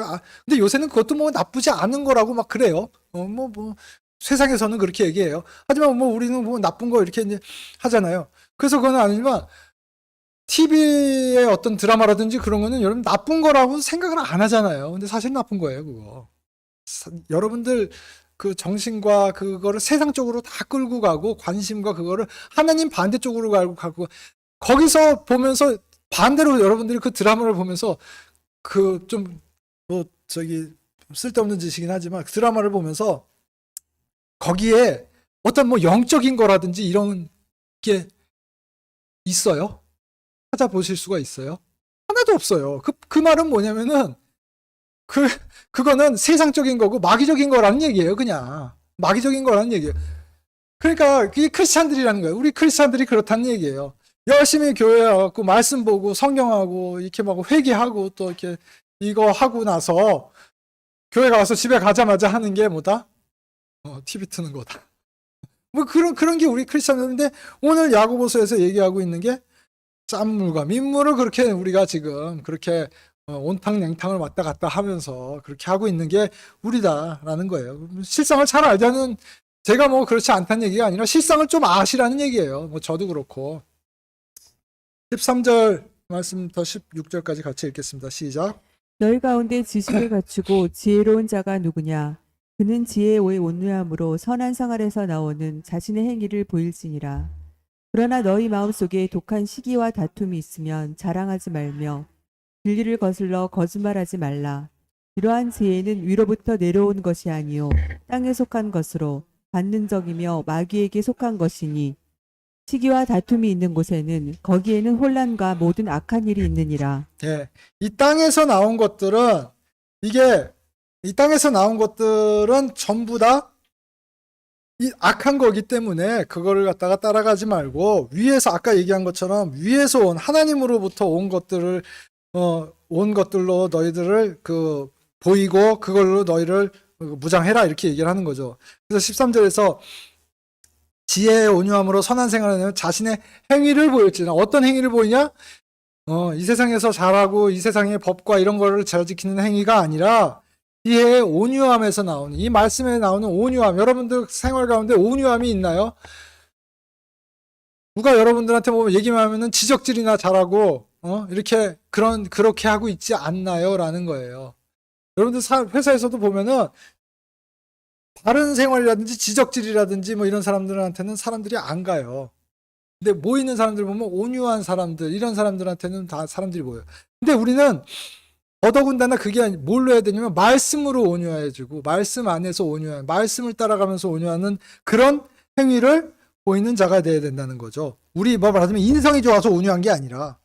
근데 요새는 그것도 뭐 나쁘지 않은 거라고 막 그래요. 뭐 세상에서는 그렇게 얘기해요. 하지만 뭐 우리는 뭐 나쁜 거 이렇게 이제 하잖아요. 그래서 그건 아니지만 TV의 어떤 드라마라든지 그런 거는 여러분 나쁜 거라고 생각을 안 하잖아요. 근데 사실 나쁜 거예요, 그거. 여러분들 그 정신과 그거를 세상 쪽으로 다 끌고 가고, 관심과 그거를 하나님 반대쪽으로 가고, 거기서 보면서 반대로 여러분들이 그 드라마를 보면서 그 좀 뭐 저기 쓸데없는 짓이긴 하지만 그 드라마를 보면서 거기에 어떤 뭐 영적인 거라든지 이런 게 있어요? 찾아보실 수가 있어요? 하나도 없어요. 그 말은 뭐냐면은 그거는 세상적인 거고 마귀적인 거라는 얘기예요, 그냥. 마귀적인 거라는 얘기예요. 그러니까 그게 크리스찬들이라는 거예요. 우리 크리스찬들이 그렇다는 얘기예요. 열심히 교회 와갖고 말씀 보고 성경하고 이렇게 막 회개하고 또 이렇게 이거 하고 나서 교회 가서 집에 가자마자 하는 게 뭐다? TV 트는 거다. 뭐 그런 게 우리 크리스찬들인데, 오늘 야고보서에서 얘기하고 있는 게 짠물과 민물을 그렇게 우리가 지금 그렇게 온탕 냉탕을 왔다 갔다 하면서 그렇게 하고 있는 게 우리다라는 거예요. 실상을 잘 알자는, 제가 뭐 그렇지 않다는 얘기가 아니라 실상을 좀 아시라는 얘기예요. 뭐 저도 그렇고. 13절 말씀부터 16절까지 같이 읽겠습니다. 시작. 너희 가운데 지식을 갖추고 지혜로운 자가 누구냐? 그는 지혜의 온유함으로 선한 생활에서 나오는 자신의 행위를 보일지니라. 그러나 너희 마음속에 독한 시기와 다툼이 있으면 자랑하지 말며 진리를 거슬러 거짓말하지 말라. 이러한 지혜는 위로부터 내려온 것이 아니요 땅에 속한 것으로 반능적이며 마귀에게 속한 것이니, 시기와 다툼이 있는 곳에는 거기에는 혼란과 모든 악한 일이 있느니라. 예. 이 땅에서 나온 것들은, 이 땅에서 나온 것들은 전부 다 이 악한 거기 때문에 그거를 갖다가 따라가지 말고, 위에서 아까 얘기한 것처럼 위에서 온 하나님으로부터 온 것들을 온 것들로 너희들을 보이고 그걸로 너희를 무장해라, 이렇게 얘기를 하는 거죠. 그래서 13절에서 지혜의 온유함으로 선한 생활을 하면 자신의 행위를 보일지나, 어떤 행위를 보이냐? 이 세상에서 잘하고 이 세상의 법과 이런 거를 잘 지키는 행위가 아니라 지혜의 온유함에서 나오는, 이 말씀에 나오는 온유함. 여러분들 생활 가운데 온유함이 있나요? 누가 여러분들한테 뭐 얘기만 하면은 지적질이나 잘하고 이렇게 그렇게 하고 있지 않나요? 라는 거예요. 여러분들 회사에서도 보면은 다른 생활이라든지 지적질이라든지 뭐 이런 사람들한테는 사람들이 안 가요. 근데 모이는 사람들 보면 온유한 사람들, 이런 사람들한테는 다 사람들이 모여요. 근데 우리는 더더군다나 그게 뭘로 해야 되냐면 말씀으로 온유해지고, 말씀 안에서 온유한, 말씀을 따라가면서 온유하는 그런 행위를 보이는 자가 돼야 된다는 거죠. 우리 뭐 말하자면 인성이 좋아서 온유한 게 아니라.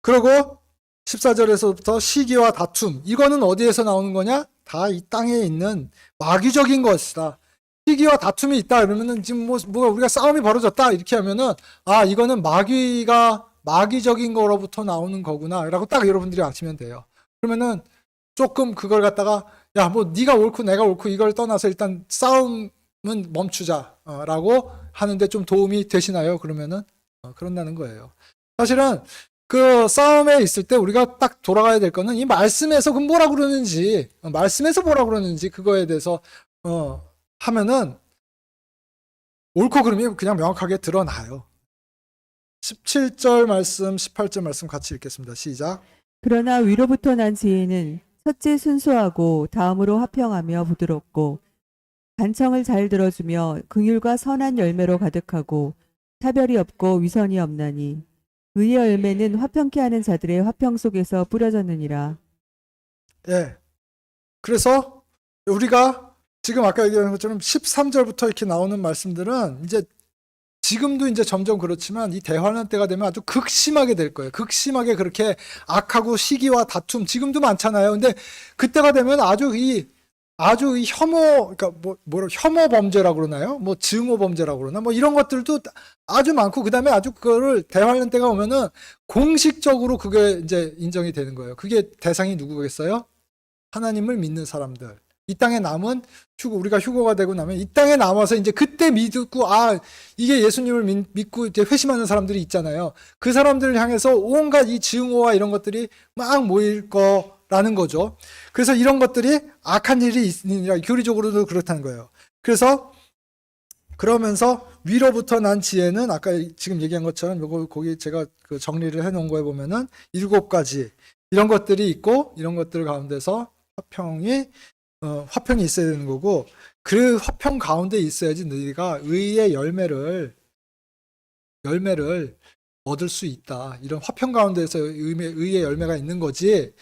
그리고 14절에서부터 시기와 다툼, 이거는 어디에서 나오는 거냐? 다 이 땅에 있는 마귀적인 것이다. 시기와 다툼이 있다 그러면은 지금 뭐 우리가 싸움이 벌어졌다 이렇게 하면은 이거는 마귀적인 거로부터 나오는 거구나 라고 딱 여러분들이 아시면 돼요. 그러면은 조금 그걸 갖다가 뭐 네가 옳고 내가 옳고 이걸 떠나서 일단 싸움은 멈추자 라고 하는데 좀 도움이 되시나요? 그러면은 그런다는 거예요. 사실은 그 싸움에 있을 때 우리가 딱 돌아가야 될 거는 이 말씀에서 그 뭐라 그러는지, 말씀에서 뭐라 그러는지 그거에 대해서 하면은 옳고 그름이 그냥 명확하게 드러나요. 17절 말씀, 18절 말씀 같이 읽겠습니다. 시작. 그러나 위로부터 난 지혜는 첫째 순수하고 다음으로 화평하며 부드럽고 간청을 잘 들어주며 긍휼과 선한 열매로 가득하고 차별이 없고 위선이 없나니 의의 열매는 화평케 하는 자들의 화평 속에서 뿌려졌느니라. 예. 그래서 우리가 지금 아까 얘기한 것처럼 13절부터 이렇게 나오는 말씀들은 이제 지금도 이제 점점 그렇지만 이 대환란 때가 되면 아주 극심하게 될 거예요. 극심하게 그렇게 악하고 시기와 다툼 지금도 많잖아요. 근데 그때가 되면 아주 이 혐오, 그러니까 뭐라 혐오 범죄라고 그러나요? 뭐 증오 범죄라고 그러나? 뭐 이런 것들도 아주 많고 그다음에 아주 그거를 대환란 때가 오면은 공식적으로 그게 이제 인정이 되는 거예요. 그게 대상이 누구겠어요? 하나님을 믿는 사람들. 이 땅에 남은 우리가 휴거가 되고 나면 이 땅에 남아서 이제 그때 믿고 이게 예수님을 믿고 이제 회심하는 사람들이 있잖아요. 그 사람들을 향해서 온갖 이 증오와 이런 것들이 막 모일 거라는 거죠. 그래서 이런 것들이 악한 일이 있느니라 교리적으로도 그렇다는 거예요. 그래서 그러면서 위로부터 난 지혜는 아까 지금 얘기한 것처럼 요거 거기 제가 그 정리를 해놓은 거에 보면은 7가지 이런 것들이 있고 이런 것들 가운데서 화평이 있어야 되는 거고 그 화평 가운데 있어야지 너희가 의의 열매를 얻을 수 있다. 이런 화평 가운데서 의의 열매가 있는 거지.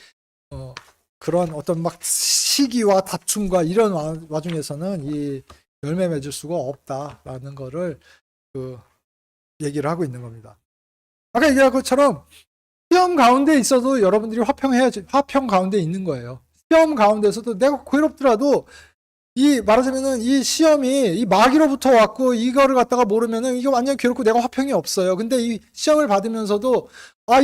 그런 어떤 막 시기와 다툼과 이런 와중에서는 이 열매 맺을 수가 없다라는 거를 그 얘기를 하고 있는 겁니다. 아까 얘기한 것처럼 시험 가운데 있어도 여러분들이 화평 가운데 있는 거예요. 시험 가운데서도 내가 괴롭더라도 이 말하자면은 이 시험이 이 마귀로부터 왔고 이거를 갖다가 모르면은 이게 완전 괴롭고 내가 화평이 없어요. 근데 이 시험을 받으면서도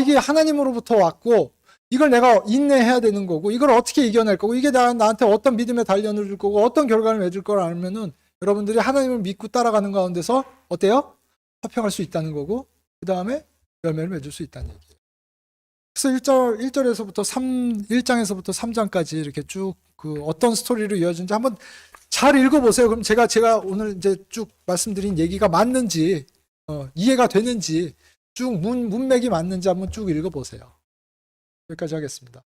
이게 하나님으로부터 왔고 이걸 내가 인내해야 되는 거고 이걸 어떻게 이겨낼 거고 이게 나한테 어떤 믿음의 단련을 줄 거고 어떤 결과를 맺을 걸 알면은 여러분들이 하나님을 믿고 따라가는 가운데서 어때요? 화평할 수 있다는 거고 그 다음에 열매를 맺을 수 있다는 얘기예요. 그래서 1장에서부터 3장까지 이렇게 쭉 그 어떤 스토리로 이어진지 한번 잘 읽어보세요. 그럼 제가 오늘 이제 쭉 말씀드린 얘기가 맞는지, 이해가 되는지, 쭉 문맥이 맞는지 한번 쭉 읽어보세요. 여기까지 하겠습니다.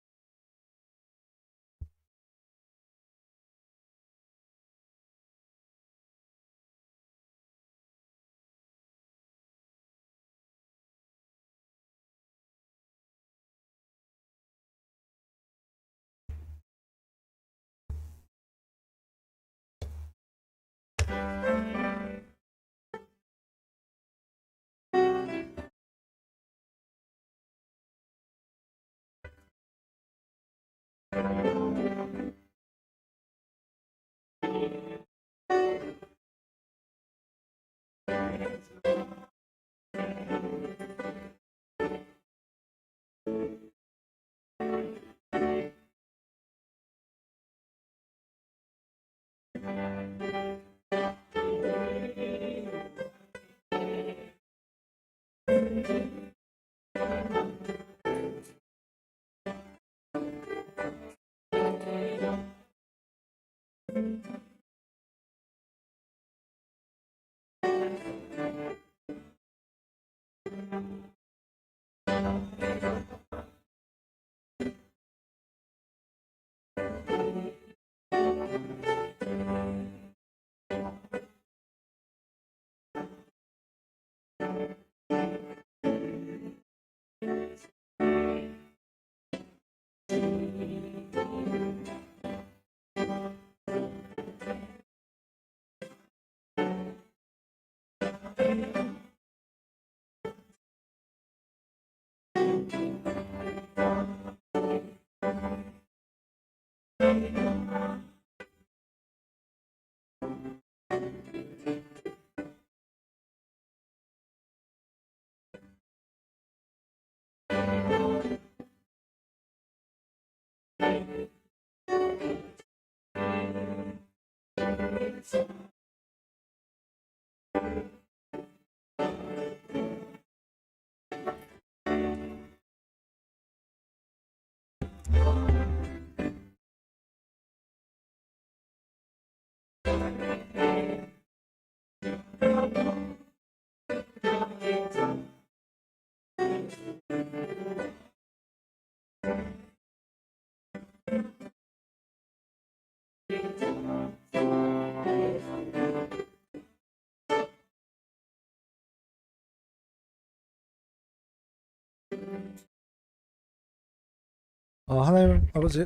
하나님 아버지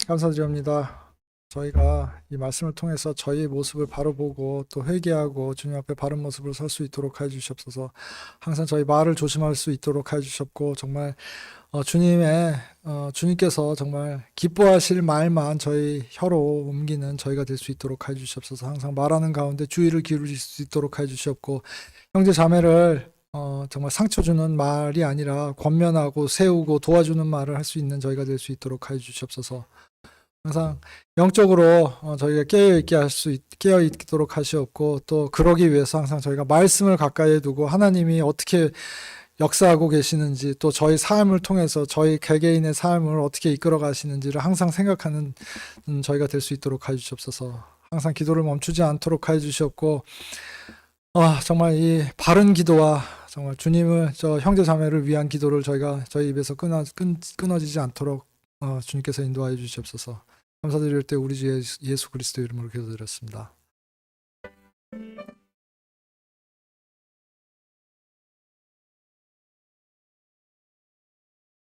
감사드립니다. 저희가 이 말씀을 통해서 저희의 모습을 바로 보고 또 회개하고 주님 앞에 바른 모습으로 설 수 있도록 해 주시옵소서. 항상 저희 말을 조심할 수 있도록 해 주셨고 정말 주님께서 정말 기뻐하실 말만 저희 혀로 옮기는 저희가 될 수 있도록 해 주시옵소서. 항상 말하는 가운데 주의를 기울일 수 있도록 해 주시옵고 형제 자매를 정말 상처 주는 말이 아니라 권면하고 세우고 도와주는 말을 할 수 있는 저희가 될 수 있도록 해 주시옵소서. 항상 영적으로 저희가 깨어 있도록 하시옵고 또 그러기 위해서 항상 저희가 말씀을 가까이에 두고 하나님이 어떻게 역사하고 계시는지 또 저희 삶을 통해서 저희 개개인의 삶을 어떻게 이끌어 가시는지를 항상 생각하는 저희가 될 수 있도록 해 주시옵소서. 항상 기도를 멈추지 않도록 해 주시옵고 정말 이 바른 기도와 정말 주님을 저 형제 자매를 위한 기도를 저희 입에서 끊어지지 않도록 주님께서 인도하여 주시옵소서. 감사드릴 때 우리 주 예수 그리스도 이름으로 기도드렸습니다.